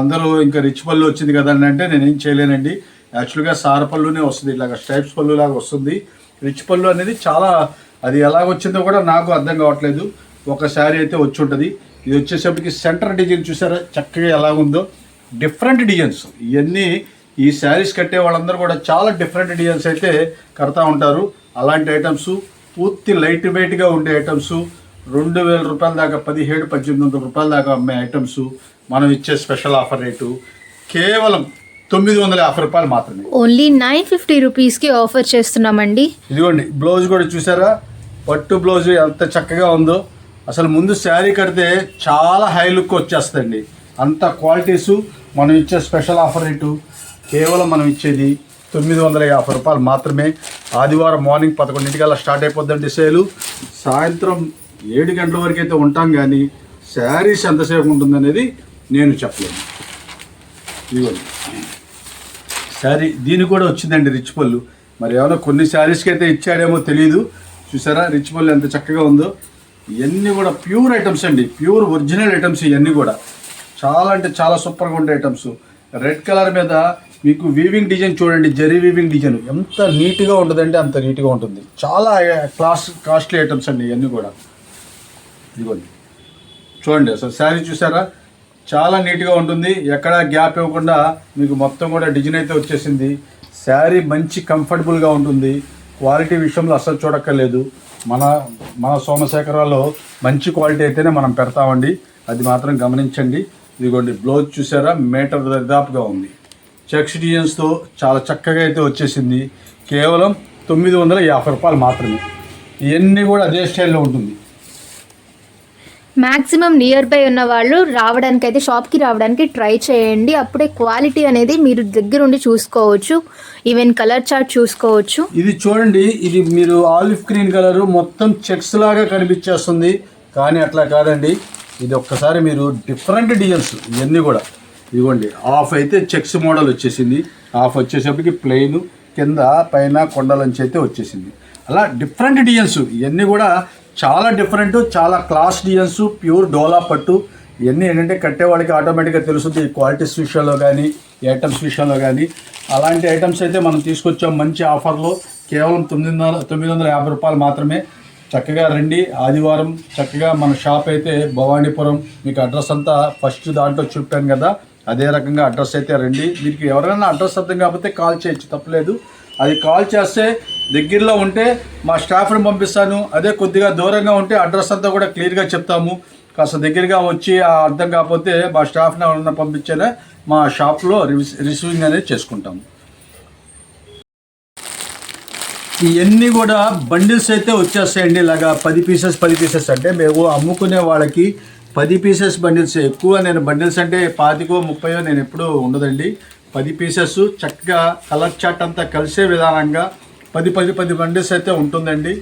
అందరూ ఇంకా రిచ్ పళ్ళు వచ్చింది కదా అని అంటే నేనేం చేయలేనండి. యాక్చువల్గా సార పళ్ళునే వస్తుంది, ఇలాగ స్ట్రైప్స్ పళ్ళు లాగా వస్తుంది. రిచ్ పళ్ళు అనేది చాలా, అది ఎలాగొచ్చిందో కూడా నాకు అర్థం కావట్లేదు. ఒక శారీ అయితే వచ్చి ఉంటుంది. ఇది వచ్చేసరికి సెంటర్ డిజైన్ చూసారా చక్కగా ఎలాగుందో, డిఫరెంట్ డిజైన్స్. ఇవన్నీ ఈ శారీస్ కట్టే వాళ్ళందరూ కూడా చాలా డిఫరెంట్ డిజైన్స్ అయితే కడతా ఉంటారు. అలాంటి ఐటమ్స్ పూర్తి లైట్ వెయిట్గా ఉండే ఐటమ్స్ 2000 రూపాయల దాకా, 1700-1800 రూపాయల దాకా అమ్మే ఐటమ్స్ మనం ఇచ్చే స్పెషల్ ఆఫర్ రేటు కేవలం 950 రూపాయలు మాత్రమే. ఓన్లీ 950 రూపీస్కి ఆఫర్ చేస్తున్నామండి. ఇదిగోండి బ్లౌజ్ కూడా చూసారా, పట్టు బ్లౌజ్ ఎంత చక్కగా ఉందో. అసలు ముందు శారీ కడితే చాలా హై లుక్ వచ్చేస్తుందండి. అంత క్వాలిటీస్. మనం ఇచ్చే స్పెషల్ ఆఫర్ రేటు కేవలం మనం ఇచ్చేది 950 రూపాయలు మాత్రమే. ఆదివారం మార్నింగ్ 11 స్టార్ట్ అయిపోద్దండి సేలు. సాయంత్రం 7 గంటల వరకు అయితే ఉంటాం, కానీ శారీస్ ఎంతసేపు ఉంటుందనేది నేను చెప్పలేను. ఇదిగోండి శారీ, దీనికి కూడా వచ్చిందండి రిచ్ పళ్ళు. మరి ఏమైనా కొన్ని శారీస్కి అయితే ఇచ్చాడేమో తెలియదు. చూసారా రిచ్ పళ్ళు ఎంత చక్కగా ఉందో. ఇవన్నీ కూడా ప్యూర్ ఐటమ్స్ అండి, ప్యూర్ ఒరిజినల్ ఐటమ్స్. ఇవన్నీ కూడా చాలా అంటే చాలా సూపర్గా ఉండే ఐటమ్స్. రెడ్ కలర్ మీద మీకు వీవింగ్ డిజైన్ చూడండి, జరీ వీవింగ్ డిజైన్ ఎంత నీట్గా ఉంటుందంటే అంత నీట్గా ఉంటుంది. చాలా కాస్ట్లీ ఐటమ్స్ అండి ఇవన్నీ కూడా. ఇదిగోండి చూడండి, అసలు శారీ చూసారా చాలా నీట్గా ఉంటుంది. ఎక్కడా గ్యాప్ ఇవ్వకుండా మీకు మొత్తం కూడా డిజైన్ అయితే వచ్చేసింది. శారీ మంచి కంఫర్టబుల్గా ఉంటుంది. క్వాలిటీ విషయంలో అసలు చూడక్కర్లేదు. మన సోమశేఖరాలో మంచి క్వాలిటీ అయితేనే మనం పెడతామండి, అది మాత్రం గమనించండి. ఇదిగోండి బ్లౌజ్ చూసారా మీటర్ దాదాపుగా ఉంది. చెక్స్ డిజైన్స్తో చాలా చక్కగా అయితే వచ్చేసింది. కేవలం 950 రూపాయలు మాత్రమే. ఇవన్నీ కూడా అదే స్టైల్లో ఉంటుంది. మ్యాక్సిమం నియర్ బై ఉన్న వాళ్ళు రావడానికి అయితే షాప్కి రావడానికి ట్రై చేయండి. అప్పుడే క్వాలిటీ అనేది మీరు దగ్గరుండి చూసుకోవచ్చు. ఈవెన్ కలర్ చార్ట్ చూసుకోవచ్చు. ఇది చూడండి, ఇది మీరు ఆలివ్ గ్రీన్ కలర్ మొత్తం చెక్స్ లాగా కనిపించేస్తుంది, కానీ అట్లా కాదండి. ఇది ఒక్కసారి మీరు డిఫరెంట్ డిజైన్స్ ఇవన్నీ కూడా. ఇదిగోండి హాఫ్ అయితే చెక్స్ మోడల్ వచ్చేసింది, హాఫ్ వచ్చేసరికి ప్లెయిన్, కింద పైన కొండలంచి అయితే వచ్చేసింది. అలా డిఫరెంట్ డిజైన్స్ ఇవన్నీ కూడా చాలా డిఫరెంట్, చాలా క్లాస్ డిజైన్స్. ప్యూర్ డోలా పట్టు. ఇవన్నీ ఏంటంటే కట్టేవాడికి ఆటోమేటిక్గా తెలుస్తుంది ఈ క్వాలిటీస్ విషయంలో కానీ, ఐటమ్స్ విషయంలో కానీ. అలాంటి ఐటమ్స్ అయితే మనం తీసుకొచ్చాం మంచి ఆఫర్లో. కేవలం 950 రూపాయలు మాత్రమే. చక్కగా రండి. ఆదివారం చక్కగా మన షాప్ అయితే భవానీపురం. మీకు అడ్రస్ అంతా ఫస్ట్ దాంట్లో చెప్పాను కదా, అదే రకంగా అడ్రస్ అయితే రండి. మీకు ఎవరైనా అడ్రస్ అర్థం కాకపోతే కాల్ చేయొచ్చు, తప్పలేదు. అది కాల్ చేస్తే దగ్గరలో ఉంటే మా స్టాఫ్ని పంపిస్తాను. అదే కొద్దిగా దూరంగా ఉంటే అడ్రస్ అంతా కూడా క్లియర్గా చెప్తాము. కాస్త దగ్గరగా వచ్చి అర్థం కాకపోతే మా స్టాఫ్ని ఎవరన్నా పంపించేలా మా షాప్లో రిసీవింగ్ అనేది చేసుకుంటాము. ఇవన్నీ కూడా బండిల్స్ అయితే వచ్చేస్తాయండి. ఇలాగా 10 పీసెస్ అంటే మేము అమ్ముకునే వాళ్ళకి 10 పీసెస్ బండిల్స్ ఎక్కువ. నేను బండిల్స్ అంటే 25-30 నేను ఎప్పుడూ ఉండదండి. 10 పీసెస్ చక్కగా కలర్ చాట్ అంతా కలిసే విధానంగా 10 బండిల్స్ అయితే ఉంటుందండి.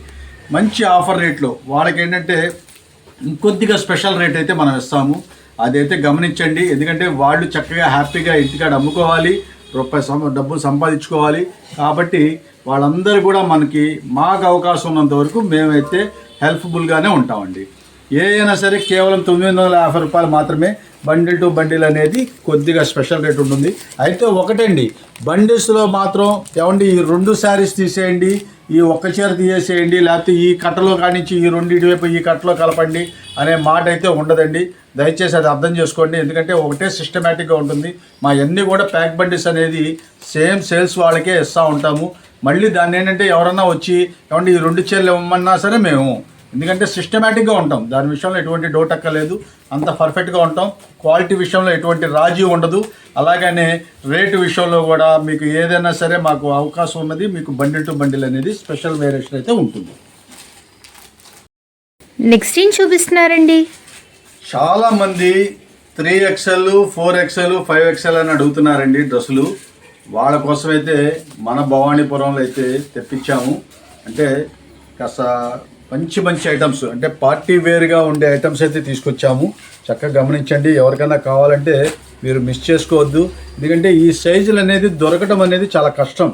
మంచి ఆఫర్ రేట్లో. వాళ్ళకి ఏంటంటే ఇంకొద్దిగా స్పెషల్ రేట్ అయితే మనం ఇస్తాము, అదైతే గమనించండి. ఎందుకంటే వాళ్ళు చక్కగా హ్యాపీగా ఇంటికాడ అమ్ముకోవాలి, డబ్బులు సంపాదించుకోవాలి. కాబట్టి వాళ్ళందరూ కూడా మాకు అవకాశం ఉన్నంత వరకు మేమైతే హెల్ప్ఫుల్గానే ఉంటామండి. అయినా సరే కేవలం 950 రూపాయలు మాత్రమే. బండిల్ టు బండిల్ అనేది కొద్దిగా స్పెషల్ రేట్ ఉంటుంది. అయితే ఒకటండి, బండిల్స్లో మాత్రం ఏమండి ఈ 2 శారీస్ తీసేయండి, ఈ ఒక్క చీర తీసేయండి, లేకపోతే ఈ కట్టలో కానించి ఈ 2 ఇటువైపు ఈ కట్టలో కలపండి అనే మాట అయితే ఉండదండి. దయచేసి అది అర్థం చేసుకోండి. ఎందుకంటే ఒకటే సిస్టమేటిక్గా ఉంటుంది. మా అన్నీ కూడా ప్యాక్ బండిల్స్ అనేది సేమ్ సేల్స్ వాళ్ళకే ఇస్తూ ఉంటాము. మళ్ళీ దాన్ని ఏంటంటే ఎవరన్నా వచ్చి ఏమంటే ఈ 2 చీరలు ఇవ్వమన్నా సరే మేము, ఎందుకంటే సిస్టమేటిక్గా ఉంటాం. దాని విషయంలో ఎటువంటి డౌట్ అక్కర్లేదు, అంత పర్ఫెక్ట్గా ఉంటాం. క్వాలిటీ విషయంలో ఎటువంటి రాజీ ఉండదు. అలాగనే రేటు విషయంలో కూడా మీకు ఏదైనా సరే మాకు అవకాశం ఉన్నది. మీకు బండిల్ టు బండిల్ అనేది స్పెషల్ వేరియేషన్ అయితే ఉంటుంది. నెక్స్ట్ ఏం చూపిస్తున్నారండి? చాలామంది 3XL, 4XL, 5XL అని అడుగుతున్నారండి డ్రెస్సులు. వాళ్ళ కోసమైతే మన భవానీపురంలో అయితే తెప్పించాము. అంటే కాస్త మంచి మంచి ఐటమ్స్ అంటే పార్టీ వేర్గా ఉండే ఐటమ్స్ అయితే తీసుకొచ్చాము. చక్కగా గమనించండి. ఎవరికైనా కావాలంటే మీరు మిస్ చేసుకోవద్దు. ఎందుకంటే ఈ సైజులు అనేది దొరకడం అనేది చాలా కష్టం,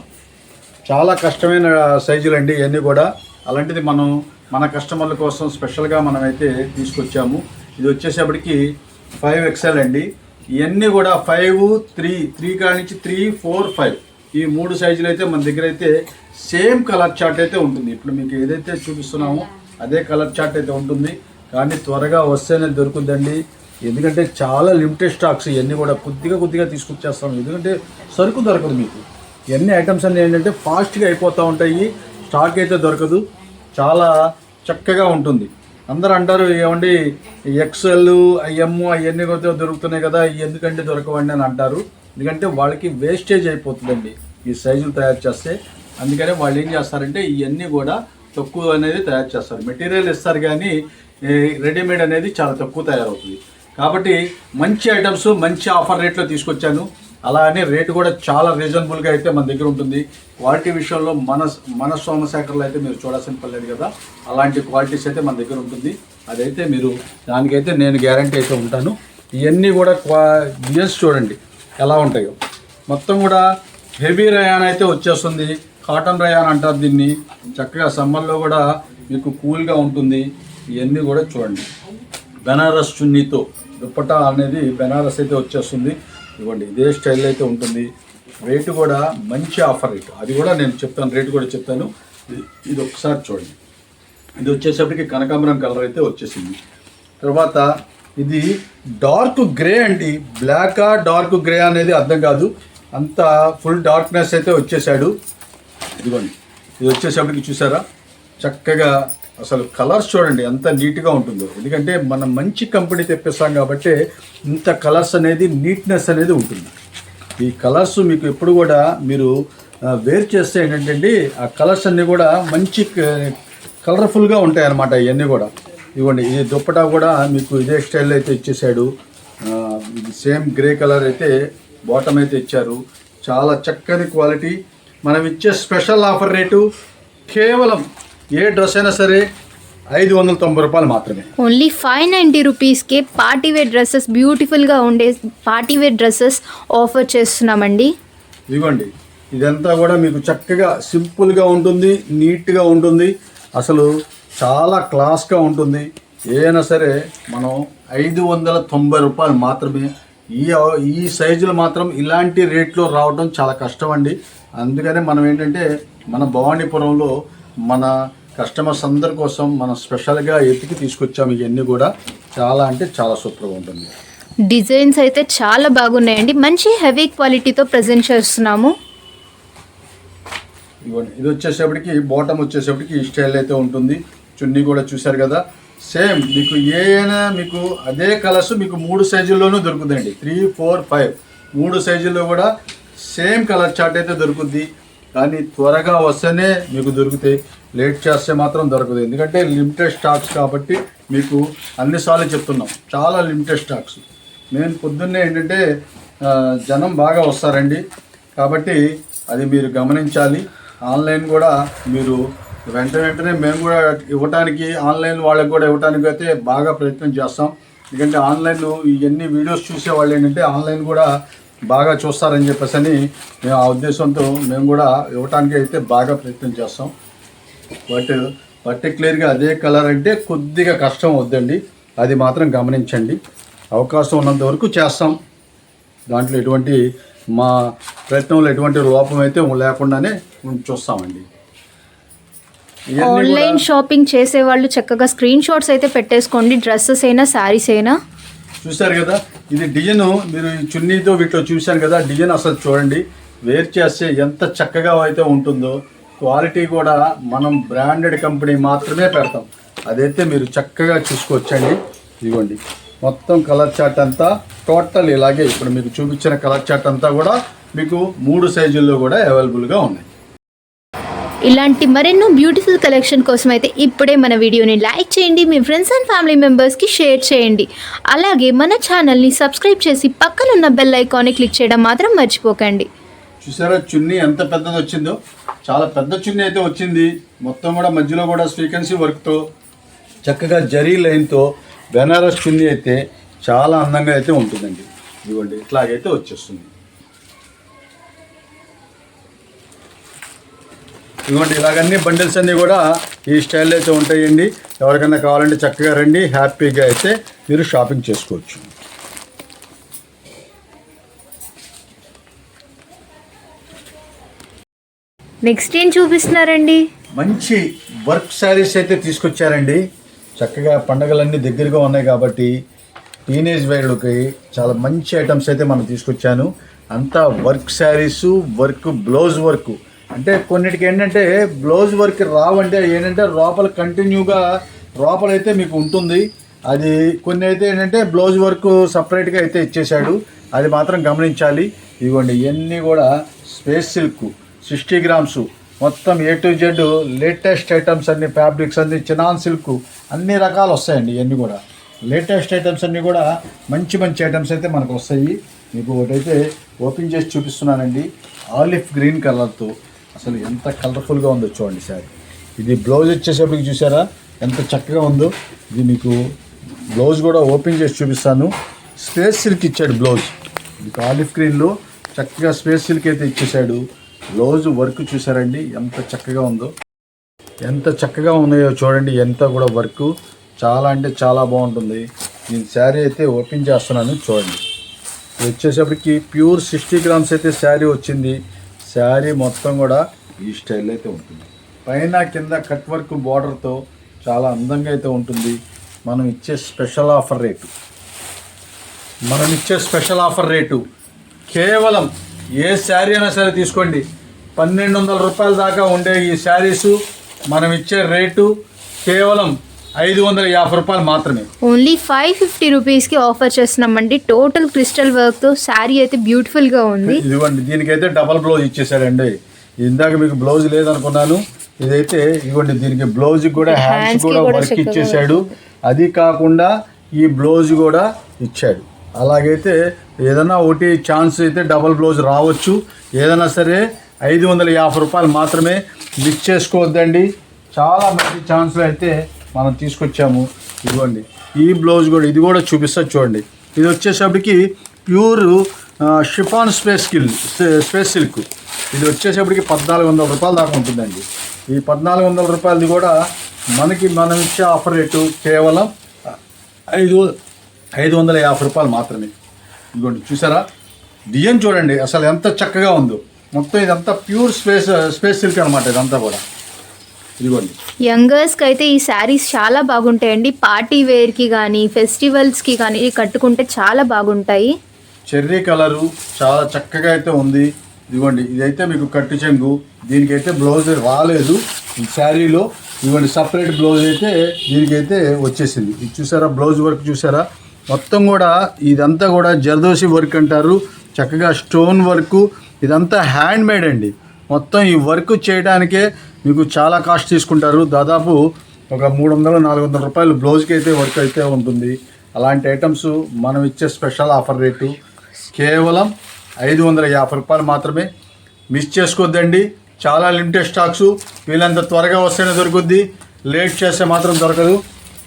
చాలా కష్టమైన సైజులు అండి ఇవన్నీ కూడా. అలాంటిది మనం మన కస్టమర్ల కోసం స్పెషల్గా మనమైతే తీసుకొచ్చాము. ఇది వచ్చేసేపటికి 5XL అండి. ఇవన్నీ కూడా 5, 3 కాడి నుంచి 3, 4, 5 ఈ 3 సైజులు అయితే మన దగ్గర అయితే సేమ్ కలర్ చార్ట్ అయితే ఉంటుంది. ఇప్పుడు మీకు ఏదైతే చూపిస్తున్నామో అదే కలర్ చార్ట్ అయితే ఉంటుంది. కానీ త్వరగా వస్తేనే దొరుకుతుందండి. ఎందుకంటే చాలా లిమిటెడ్ స్టాక్స్ ఇవన్నీ కూడా కొద్దిగా తీసుకొచ్చేస్తాం. ఎందుకంటే సరుకు దొరకదు మీకు. ఇవన్నీ ఐటమ్స్ అన్నీ ఏంటంటే ఫాస్ట్గా అయిపోతూ ఉంటాయి, స్టాక్ అయితే దొరకదు. చాలా చక్కగా ఉంటుంది. అందరూ అంటారు ఏమండి XL, M అవన్నీ కూడా దొరుకుతున్నాయి కదా, ఎందుకంటే దొరకవండి అని అంటారు. ఎందుకంటే వాళ్ళకి వేస్టేజ్ అయిపోతుందండి ఈ సైజులు తయారు చేస్తే. అందుకనే వాళ్ళు ఏం చేస్తారంటే ఇవన్నీ కూడా తక్కువ అనేది తయారు చేస్తారు. మెటీరియల్ ఇస్తారు కానీ రెడీమేడ్ అనేది చాలా తక్కువ తయారవుతుంది. కాబట్టి మంచి ఐటమ్స్ మంచి ఆఫర్ రేట్లో తీసుకొచ్చాను. అలా అని రేటు కూడా చాలా రీజనబుల్గా అయితే మన దగ్గర ఉంటుంది. క్వాలిటీ విషయంలో మన సోమశేఖర్లో అయితే మీరు చూడాల్సిన పర్లేదు కదా, అలాంటి క్వాలిటీస్ అయితే మన దగ్గర ఉంటుంది. అదైతే మీరు దానికైతే నేను గ్యారంటీ అయితే ఉంటాను. ఇవన్నీ కూడా డిజైన్స్ చూడండి ఎలా ఉంటాయో. మొత్తం కూడా హెవీ రయాన్ అయితే వచ్చేస్తుంది. కాటన్ రయాన్ అంటారు దీన్ని. చక్కగా సమ్మర్లో కూడా మీకు కూల్గా ఉంటుంది. ఇవన్నీ కూడా చూడండి బెనారస్ చున్నీతో దుప్పటా అనేది బెనారస్ అయితే వచ్చేస్తుంది. ఇవ్వండి ఇదే స్టైల్ అయితే ఉంటుంది. రేటు కూడా మంచి ఆఫర్ రేటు, అది కూడా నేను చెప్తాను, రేటు కూడా చెప్తాను. ఇది ఒకసారి చూడండి. ఇది వచ్చేసరికి కనకాంబరం కలర్ అయితే వచ్చేసింది. తర్వాత ఇది డార్క్ గ్రే అండి. బ్లాకా డార్క్ గ్రే అనేది అర్థం కాదు, అంత ఫుల్ డార్క్నెస్ అయితే వచ్చేసాడు. ఇదిగోండి ఇది వచ్చేసరికి చూసారా చక్కగా అసలు కలర్స్ చూడండి ఎంత నీట్గా ఉంటుందో. ఎందుకంటే మనం మంచి కంపెనీ తెప్పిస్తాం కాబట్టి ఇంత కలర్స్ అనేది నీట్నెస్ అనేది ఉంటుంది. ఈ కలర్స్ మీకు ఎప్పుడు కూడా మీరు వేర్ చేస్తే ఏంటంటే ఆ కలర్స్ అన్నీ కూడా మంచి కలర్ఫుల్గా ఉంటాయి అన్నమాట. ఇవన్నీ కూడా ఇవ్వండి. ఇది దుప్పటా కూడా మీకు ఇదే స్టైల్లో అయితే ఇచ్చేసాడు. ఇది సేమ్ గ్రే కలర్ అయితే బాటమ్ అయితే ఇచ్చారు. చాలా చక్కని క్వాలిటీ. మనం ఇచ్చే స్పెషల్ ఆఫర్ రేటు కేవలం ఏ డ్రెస్ అయినా సరే 590 రూపాయలు మాత్రమే. ఓన్లీ 590 రూపీస్కే పార్టీవేర్ డ్రెస్సెస్, బ్యూటిఫుల్గా ఉండే పార్టీవేర్ డ్రెస్సెస్ ఆఫర్ చేస్తున్నామండి. ఇదిగోండి ఇదంతా కూడా మీకు చక్కగా సింపుల్గా ఉంటుంది, నీట్గా ఉంటుంది, అసలు చాలా క్లాస్గా ఉంటుంది. ఏదైనా సరే మనం 590 రూపాయలు మాత్రమే. ఈ సైజులు మాత్రం ఇలాంటి రేట్లో రావడం చాలా కష్టం అండి. అందుకనే మనం ఏంటంటే మన భవానీపురంలో మన కస్టమర్స్ అందరి కోసం మనం స్పెషల్గా ఎత్తికి తీసుకొచ్చాము. ఇవన్నీ కూడా చాలా అంటే చాలా సూపర్గా ఉంటుంది. డిజైన్స్ అయితే చాలా బాగున్నాయండి. మంచి హెవీ క్వాలిటీతో ప్రజెంట్ చేస్తున్నాము. ఇవ్వండి ఇది వచ్చేసేపటికి బాటమ్ వచ్చేసేపటికి ఈ స్టైల్ అయితే ఉంటుంది. చున్నీ కూడా చూసారు కదా సేమ్. మీకు ఏదైనా మీకు అదే కలర్స్ మీకు 3 సైజుల్లోనూ దొరుకుతుందండి. 3, 4, 5 3 సైజుల్లో కూడా సేమ్ కలర్ చార్ట్ అయితే దొరుకుద్ది. కానీ త్వరగా వస్తేనే మీకు దొరుకుతాయి, లేట్ చేస్తే మాత్రం దొరకదు. ఎందుకంటే లిమిటెడ్ స్టాక్స్ కాబట్టి మీకు అన్నిసార్లు చెప్తున్నాం, చాలా లిమిటెడ్ స్టాక్స్. మేము పొద్దున్నే ఏంటంటే జనం బాగా వస్తారండి, కాబట్టి అది మీరు గమనించాలి. ఆన్లైన్ కూడా మీరు వెంటనే మేము కూడా ఇవ్వటానికి, ఆన్లైన్ వాళ్ళకి కూడా ఇవ్వటానికి అయితే బాగా ప్రయత్నం చేస్తాం. ఎందుకంటే ఆన్లైన్లో ఇవన్నీ వీడియోస్ చూసే వాళ్ళు ఏంటంటే ఆన్లైన్ కూడా బాగా చూస్తారని చెప్పేసి మేము ఆ ఉద్దేశంతో మేము కూడా ఇవ్వటానికి అయితే బాగా ప్రయత్నం చేస్తాం. బట్ పర్టికులర్గా అదే కలర్ అంటే కొద్దిగా కష్టం వద్దండి, అది మాత్రం గమనించండి. అవకాశం ఉన్నంత వరకు చేస్తాం. దాంట్లో ఎటువంటి మా ప్రయత్నంలో ఎటువంటి లోపం అయితే లేకుండానే చూస్తామండి. ఆన్లైన్ షాపింగ్ చేసే వాళ్ళు చక్కగా స్క్రీన్ షాట్స్ అయితే పెట్టేసుకోండి. డ్రెస్సెస్ అయినా శారీస్ అయినా. చూసారు కదా ఇది డిజైన్, మీరు ఈ చున్నీతో వీటిలో చూశాను కదా డిజైన్. అసలు చూడండి వేర్ చేస్తే ఎంత చక్కగా అయితే ఉంటుందో. క్వాలిటీ కూడా మనం బ్రాండెడ్ కంపెనీ మాత్రమే పెడతాం, అదైతే మీరు చక్కగా చూసుకోవచ్చండి. ఇదిగోండి మొత్తం కలర్ చార్ట్ అంతా టోటల్ ఇలాగే ఇప్పుడు మీకు చూపించిన కలర్ చార్ట్ అంతా కూడా మీకు 3 సైజుల్లో కూడా అవైలబుల్గా ఉన్నాయి. ఇలాంటి మరెన్నో బ్యూటిఫుల్ కలెక్షన్ కోసం అయితే ఇప్పుడే మన వీడియోని లైక్ చేయండి, మీ ఫ్రెండ్స్ అండ్ ఫ్యామిలీ మెంబర్స్కి షేర్ చేయండి. అలాగే మన ఛానల్ని సబ్స్క్రైబ్ చేసి పక్కనున్న బెల్ ఐకాన్ని క్లిక్ చేయడం మాత్రం మర్చిపోకండి. చూసారా చున్నీ ఎంత పెద్దది వచ్చిందో, చాలా పెద్ద చున్నీ అయితే వచ్చింది. మొత్తం కూడా మధ్యలో కూడా ఫ్రీక్వెన్సీ వర్క్తో చక్కగా జరీ లైన్తో బెనారస్ చున్నీ అయితే చాలా అందంగా అయితే ఉంటుందండి. ఇదిగోండి ఇట్లాగైతే వచ్చేస్తుంది. ఇదిగోండి ఇలాగన్నీ బండిల్స్ అన్నీ కూడా ఈ స్టైల్లో అయితే ఉంటాయండి. ఎవరికైనా కావాలంటే చక్కగా రండి, హ్యాపీగా అయితే మీరు షాపింగ్ చేసుకోవచ్చు. నెక్స్ట్ ఏం చూపిస్తున్నారండి? మంచి వర్క్ శారీస్ అయితే తీసుకొచ్చారండి. చక్కగా పండగలన్నీ దగ్గరగా ఉన్నాయి కాబట్టి టీనేజ్ వేర్లకి చాలా మంచి ఐటమ్స్ అయితే మనం తీసుకొచ్చాను. అంతా work saris, work blouse work. అంటే కొన్నిటికి ఏంటంటే బ్లౌజ్ వర్క్ రావంటే ఏంటంటే లోపల కంటిన్యూగా లోపలైతే మీకు ఉంటుంది. అది కొన్ని అయితే ఏంటంటే బ్లౌజ్ వర్క్ సపరేట్గా అయితే ఇచ్చేశాడు, అది మాత్రం గమనించాలి. ఇదిగోండి ఇవన్నీ కూడా స్పేస్ సిల్క్ 60 గ్రామ్స్ మొత్తం A to Z latest items అన్ని, ఫ్యాబ్రిక్స్ అన్ని, చినాన్ సిల్క్ అన్ని రకాలు వస్తాయండి. ఇవన్నీ కూడా లేటెస్ట్ ఐటమ్స్ అన్నీ కూడా మంచి మంచి ఐటమ్స్ అయితే మనకు వస్తాయి. మీకు ఒకటైతే ఓపెన్ చేసి చూపిస్తున్నానండి. ఆలివ్ గ్రీన్ కలర్తో అసలు ఎంత కలర్ఫుల్గా ఉందో చూడండి సార్. ఇది బ్లౌజ్ వచ్చేసేపటికి చూసారా ఎంత చక్కగా ఉందో. ఇది మీకు బ్లౌజ్ కూడా ఓపెన్ చేసి చూపిస్తాను. స్పేస్ సిల్క్ ఇచ్చాడు బ్లౌజ్. మీకు ఆలివ్ గ్రీన్లో చక్కగా స్పేస్ సిల్క్ అయితే ఇచ్చేసాడు. బ్లౌజ్ వర్క్ చూసారండి ఎంత చక్కగా ఉందో, ఎంత చక్కగా ఉన్నాయో చూడండి. ఎంత కూడా వర్క్ చాలా అంటే చాలా బాగుంటుంది. నేను శారీ అయితే ఓపెన్ చేస్తున్నాను చూడండి. ఇది వచ్చేసప్పటికి ప్యూర్ 60 గ్రామ్స్ అయితే శారీ వచ్చింది. శారీ మొత్తం కూడా ఈ స్టైల్ అయితే ఉంటుంది. పైన కింద కట్ వర్క్ బార్డర్తో చాలా అందంగా అయితే ఉంటుంది. మనం ఇచ్చే స్పెషల్ ఆఫర్ రేటు కేవలం ఏ శారీ అయినా సరే తీసుకోండి, 1200 రూపాయల దాకా ఉండే ఈ శారీసు మనం ఇచ్చే రేటు కేవలం 550 రూపాయలు మాత్రమే. ఓన్లీ 550 రూపీస్కి ఆఫర్ చేస్తున్నామండి. టోటల్ క్రిస్టల్ వర్క్తో శారీ అయితే బ్యూటిఫుల్గా ఉంది. ఇదిగోండి దీనికైతే డబల్ బ్లౌజ్ ఇచ్చేసాడండి. ఇందాక మీకు బ్లౌజ్ లేదనుకున్నాను, ఇదైతే ఇదిగోండి దీనికి బ్లౌజ్ కూడా హ్యాండ్స్ కూడా వర్క్ ఇచ్చేసాడు. అది కాకుండా ఈ బ్లౌజ్ కూడా ఇచ్చాడు. అలాగైతే ఏదైనా ఒకటి ఛాన్స్ అయితే డబల్ బ్లౌజ్ రావచ్చు. ఏదైనా సరే 550 రూపాయలు మాత్రమే, మిస్ చేసుకోవద్దండి. చాలా మంచి ఛాన్స్లు అయితే మనం తీసుకొచ్చాము. ఇదిగోండి ఈ బ్లౌజ్ కూడా, ఇది కూడా చూపిస్తా చూడండి. ఇది వచ్చేసప్పటికి ప్యూర్ షిఫాన్ స్పేస్ సిల్క్. ఇది వచ్చేసప్పటికి 1400 రూపాయల దాకా ఉంటుందండి. ఈ 1400 రూపాయలది కూడా మనం ఇచ్చే ఆఫర్ రేటు కేవలం 550 రూపాయలు మాత్రమే. ఇదిగోండి చూసారా డిజైన్ చూడండి అసలు ఎంత చక్కగా ఉందో. మొత్తం ఇదంతా ప్యూర్ స్పేస్ సిల్క్ అనమాట ఇదంతా కూడా. ఇదిగోండి యంగర్స్కి అయితే ఈ శారీస్ చాలా బాగుంటాయండి. పార్టీ వేర్కి కానీ ఫెస్టివల్స్కి కానీ కట్టుకుంటే చాలా బాగుంటాయి. చెర్రీ కలరు చాలా చక్కగా అయితే ఉంది. ఇదిగోండి ఇదైతే మీకు కట్టు చెంగు, దీనికైతే బ్లౌజ్ రాలేదు ఈ శారీలో. ఇదిగోండి సపరేట్ బ్లౌజ్ అయితే దీనికైతే వచ్చేసింది. ఇది చూసారా బ్లౌజ్ వర్క్ చూసారా, మొత్తం కూడా ఇదంతా కూడా జర్దోసి వర్క్ అంటారు. చక్కగా స్టోన్ వర్క్, ఇదంతా హ్యాండ్ మేడ్ అండి. మొత్తం ఈ వర్క్ చేయడానికే మీకు చాలా కాస్ట్ తీసుకుంటారు. దాదాపు ఒక 300-400 రూపాయలు బ్లౌజ్కి అయితే వర్క్ అయితే ఉంటుంది. అలాంటి ఐటమ్స్ మనం ఇచ్చే స్పెషల్ ఆఫర్ రేటు కేవలం 550 రూపాయలు మాత్రమే. మిస్ చేసుకోవద్దండి. చాలా లిమిటెడ్ స్టాక్స్, వీళ్ళంత త్వరగా వస్తేనే దొరుకుద్ది, లేట్ చేస్తే మాత్రం దొరకదు.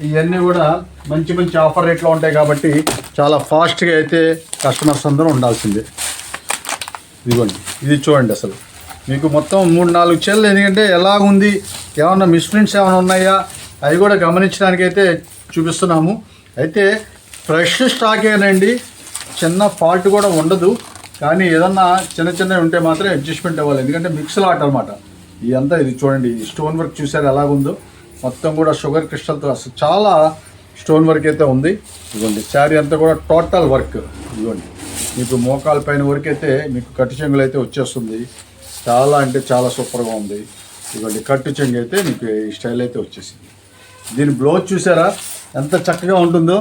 ఇవన్నీ కూడా మంచి మంచి ఆఫర్ రేట్లో ఉంటాయి కాబట్టి చాలా ఫాస్ట్గా అయితే కస్టమర్స్ అందరూ ఉండాల్సిందే. ఇదిగోండి ఇది చూడండి అసలు మీకు మొత్తం 3-4 చీరలు, ఎందుకంటే ఎలాగుంది, ఏమన్నా మిస్ప్రింట్స్ ఏమైనా ఉన్నాయా అవి కూడా గమనించడానికి అయితే చూపిస్తున్నాము. అయితే ఫ్రెష్ స్టాకేనండి, చిన్న ఫాల్ట్ కూడా ఉండదు. కానీ ఏదన్నా చిన్నవి ఉంటే మాత్రం అడ్జస్ట్మెంట్ అవ్వాలి, ఎందుకంటే మిక్స్ లాట్ అనమాట. ఇదంతా ఇది చూడండి, ఈ స్టోన్ వర్క్ చూసారు ఎలాగుందో, మొత్తం కూడా షుగర్ క్రిస్టల్తో అసలు చాలా స్టోన్ వర్క్ అయితే ఉంది. ఇదిగోండి శారీ అంతా కూడా టోటల్ వర్క్. ఇదిగోండి మీకు మోకాల పైన వరకు అయితే మీకు కట్టు చెంగులు అయితే వచ్చేస్తుంది. చాలా అంటే చాలా సూపర్గా ఉంది. ఇదిగోండి కట్టు చెంగు అయితే మీకు ఈ స్టైల్ అయితే వచ్చేసింది. దీని బ్లౌజ్ చూసారా ఎంత చక్కగా ఉంటుందో.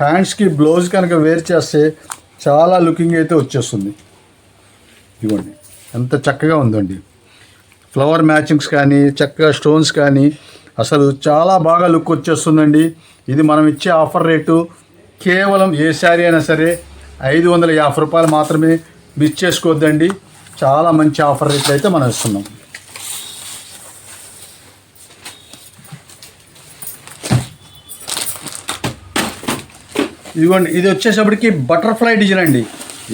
హ్యాండ్స్కి బ్లౌజ్ కనుక వేర్ చేస్తే చాలా లుకింగ్ అయితే వచ్చేస్తుంది. ఇదిగోండి ఎంత చక్కగా ఉందండి. ఫ్లవర్ మ్యాచింగ్స్ కానీ చక్కగా స్టోన్స్ కానీ అసలు చాలా బాగా లుక్ వచ్చేస్తుందండి. ఇది మనం ఇచ్చే ఆఫర్ రేటు కేవలం ఏ శారీ అయినా సరే 550 రూపాయలు మాత్రమే. మిస్ చేసుకోవద్దండి. చాలా మంచి ఆఫర్ రేట్లు అయితే మనం ఇస్తున్నాం. ఇదిగోండి, ఇది వచ్చేసప్పటికి బటర్ఫ్లై డిజైన్ అండి.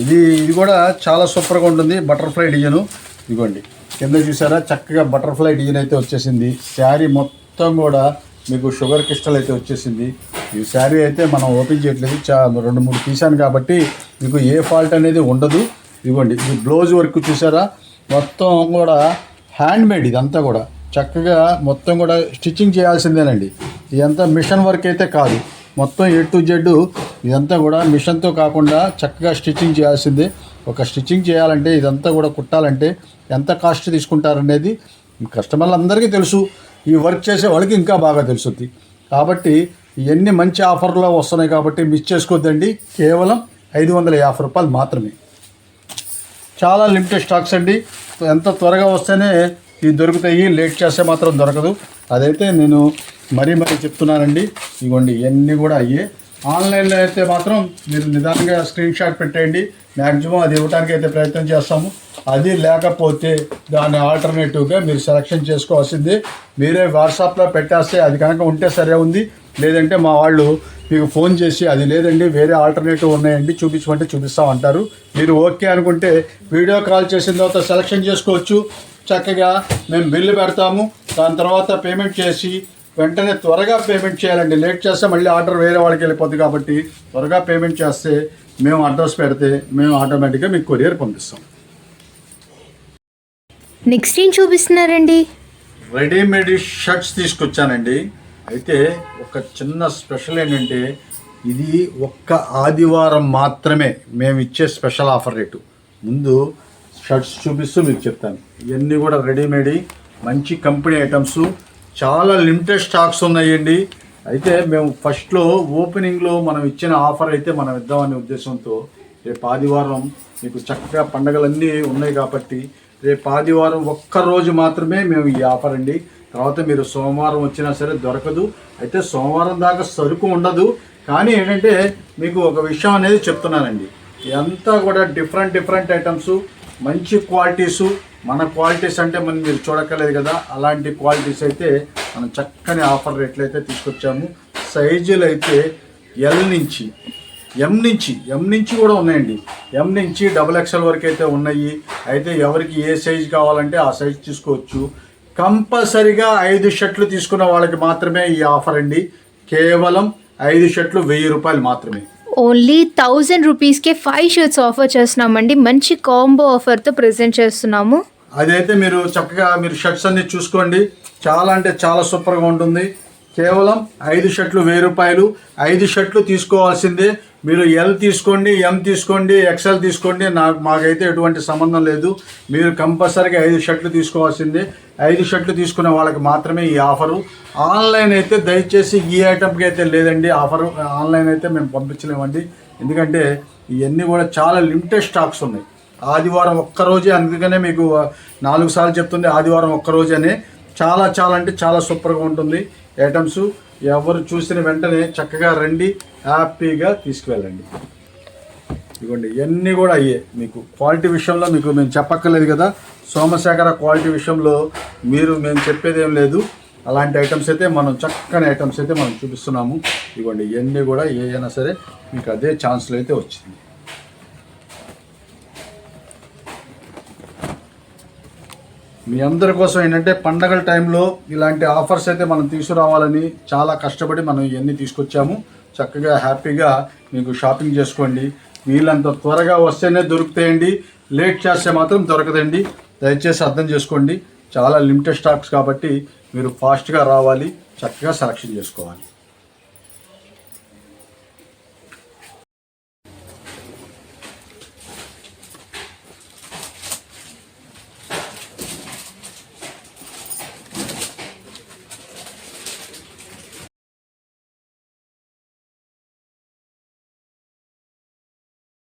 ఇది కూడా చాలా సూపర్గా ఉంటుంది. బటర్ఫ్లై డిజైను ఇదిగోండి, కింద చూసారా చక్కగా బటర్ఫ్లై డిజైన్ అయితే వచ్చేసింది. శారీ మొత్తం కూడా మీకు షుగర్ క్రిస్టల్ అయితే వచ్చేసింది. ఈ శారీ అయితే మనం ఓపెన్ చేయట్లేదు, 2-3 తీసాను కాబట్టి మీకు ఏ ఫాల్ట్ అనేది ఉండదు. ఇదిగోండి, ఇది బ్లౌజ్ వర్క్ చూసారా, మొత్తం కూడా హ్యాండ్ మేడ్. ఇదంతా కూడా చక్కగా మొత్తం కూడా స్టిచ్చింగ్ చేయాల్సిందేనండి. ఇదంతా మిషన్ వర్క్ అయితే కాదు, మొత్తం A to Z ఇదంతా కూడా మిషన్తో కాకుండా చక్కగా స్టిచ్చింగ్ చేయాల్సిందే. ఒక స్టిచ్చింగ్ చేయాలంటే ఇదంతా కూడా కుట్టాలంటే ఎంత కాస్ట్ తీసుకుంటారనేది కస్టమర్లందరికీ తెలుసు. ఈ వర్క్ చేసే వాళ్ళకి ఇంకా బాగా తెలుస్తుంది. కాబట్టి ఇవన్నీ మంచి ఆఫర్లో వస్తున్నాయి కాబట్టి మిస్ చేసుకోవద్దండి. కేవలం 550 రూపాయలు మాత్రమే. చాలా లిమిటెడ్ స్టాక్స్ అండి. ఎంత త్వరగా వస్తేనే ఇవి దొరుకుతాయి, లేట్ చేస్తే మాత్రం దొరకదు. అదైతే నేను మరీ చెప్తున్నానండి. ఇవ్వండి, ఇవన్నీ కూడా అయ్యే. ఆన్లైన్లో అయితే మాత్రం మీరు నిదానంగా స్క్రీన్ షాట్ పెట్టేయండి. మ్యాక్సిమం అది ఇవ్వడానికి అయితే ప్రయత్నం చేస్తాము. అది లేకపోతే దాన్ని ఆల్టర్నేటివ్గా మీరు సెలెక్షన్ చేసుకోవాల్సిందే. మీరే వాట్సాప్లో పెట్టేస్తే అది కనుక ఉంటే సరే ఉంది, లేదంటే మా వాళ్ళు మీకు ఫోన్ చేసి అది లేదండి వేరే ఆల్టర్నేటివ్ ఉన్నాయండి చూపించమంటే చూపిస్తాం అంటారు. మీరు ఓకే అనుకుంటే వీడియో కాల్ చేసిన తర్వాత సెలెక్షన్ చేసుకోవచ్చు. చక్కగా మేము బిల్లు పెడతాము. దాని తర్వాత పేమెంట్ చేసి వెంటనే త్వరగా పేమెంట్ చేయాలండి. లేట్ చేస్తే మళ్ళీ ఆర్డర్ వేరే వాళ్ళకి వెళ్ళిపోతుంది. కాబట్టి త్వరగా పేమెంట్ చేస్తే మేము అడ్రస్ పెడితే మేము ఆటోమేటిక్గా మీకు కొరియర్ పంపిస్తాం. నెక్స్ట్ ఏం చూపిస్తున్నారండి? రెడీమేడ్ షర్ట్స్ తీసుకొచ్చానండి. అయితే ఒక చిన్న స్పెషల్ ఏంటంటే ఇది ఒక్క ఆదివారం మాత్రమే మేము ఇచ్చే స్పెషల్ ఆఫర్ రేటు. ముందు షర్ట్స్ చూపిస్తూ మీకు చెప్తాను. ఇవన్నీ కూడా రెడీమేడ్ మంచి కంపెనీ ఐటమ్స్, చాలా లిమిటెడ్ స్టాక్స్ ఉన్నాయండి. అయితే మేము ఫస్ట్లో ఓపెనింగ్లో మనం ఇచ్చిన ఆఫర్ అయితే మనం ఇద్దామనే ఉద్దేశంతో రేపు ఆదివారం మీకు చక్కగా పండగలన్నీ ఉన్నాయి కాబట్టి రేపు ఆదివారం ఒక్కరోజు మాత్రమే మేము ఈ ఆఫర్ అండి. తర్వాత మీరు సోమవారం వచ్చినా సరే దొరకదు. అయితే సోమవారం దాకా సరుకు ఉండదు. కానీ ఏంటంటే మీకు ఒక విషయం అనేది చెప్తున్నానండి. ఇదంతా కూడా డిఫరెంట్ ఐటమ్స్, మంచి క్వాలిటీసు. మన క్వాలిటీస్ అంటే మనం మీరు చూడక్కర్లేదు కదా, అలాంటి క్వాలిటీస్ అయితే మనం చక్కని ఆఫర్ రేట్లు అయితే తీసుకొచ్చాము. సైజులు అయితే ఎల్ నుంచి ఎం నుంచి కూడా ఉన్నాయండి. ఎం నుంచి XXL వరకు అయితే ఉన్నాయి. అయితే ఎవరికి ఏ సైజు కావాలంటే ఆ సైజు తీసుకోవచ్చు. కంపల్సరిగా 5 షర్ట్లు తీసుకున్న వాళ్ళకి మాత్రమే ఈ ఆఫర్ అండి. కేవలం 5 షర్ట్లు 1000 రూపాయలు మాత్రమే. ఓన్లీ 1000 రూపీస్కే 5 షర్ట్స్ ఆఫర్ చేస్తున్నామండి. మంచి కాంబో ఆఫర్తో ప్రెజెంట్ చేస్తున్నాము. అదైతే మీరు చక్కగా మీరు షర్ట్స్ అన్ని చూసుకోండి. చాలా అంటే చాలా సూపర్గా ఉంటుంది. కేవలం 5 షర్ట్లు 1000 రూపాయలు. 5 షర్ట్లు తీసుకోవాల్సిందే. మీరు ఎల్ తీసుకోండి, ఎం తీసుకోండి, XL తీసుకోండి, మాకైతే ఎటువంటి సంబంధం లేదు. మీరు కంపల్సరీగా 5 షర్ట్లు తీసుకోవాల్సిందే. 5 షర్ట్లు తీసుకునే వాళ్ళకి మాత్రమే ఈ ఆఫరు. ఆన్లైన్ అయితే దయచేసి ఈ ఐటమ్కి అయితే లేదండి ఆఫరు. ఆన్లైన్ అయితే మేము పంపించలేమండి. ఎందుకంటే ఇవన్నీ కూడా చాలా లిమిటెడ్ స్టాక్స్ ఉన్నాయి. ఆదివారం ఒక్కరోజే, అందుకనే మీకు 4 సార్లు చెప్తుంది ఆదివారం ఒక్కరోజనే. చాలా అంటే చాలా సూపర్గా ఉంటుంది ఐటమ్స్. ఎవరు చూసిన వెంటనే చక్కగా రండి, హ్యాపీగా తీసుకువెళ్ళండి. ఇదిగోండి, ఇవన్నీ కూడా అయ్యే. మీకు క్వాలిటీ విషయంలో మీకు మేము చెప్పక్కర్లేదు కదా. సోమశేఖర క్వాలిటీ విషయంలో మేము చెప్పేది ఏం లేదు. అలాంటి ఐటమ్స్ అయితే మనం చక్కని ఐటమ్స్ అయితే మనం చూపిస్తున్నాము. ఇదిగోండి, ఇవన్నీ కూడా ఏదైనా సరే మీకు అదే ఛాన్స్లో అయితే వచ్చింది. మీ అందరి కోసం ఏంటంటే పండగల టైంలో ఇలాంటి ఆఫర్స్ అయితే మనం తీసుకురావాలని చాలా కష్టపడి మనం ఇవన్నీ తీసుకొచ్చాము. చక్కగా హ్యాపీగా మీకు షాపింగ్ చేసుకోండి. వీళ్ళంత త్వరగా వస్తేనే దొరుకుతాయండి, లేట్ చేస్తే మాత్రం దొరకదండి. దయచేసి అర్థం చేసుకోండి. చాలా లిమిటెడ్ స్టాక్స్ కాబట్టి మీరు ఫాస్ట్గా రావాలి, చక్కగా సెలెక్షన్ చేసుకోవాలి.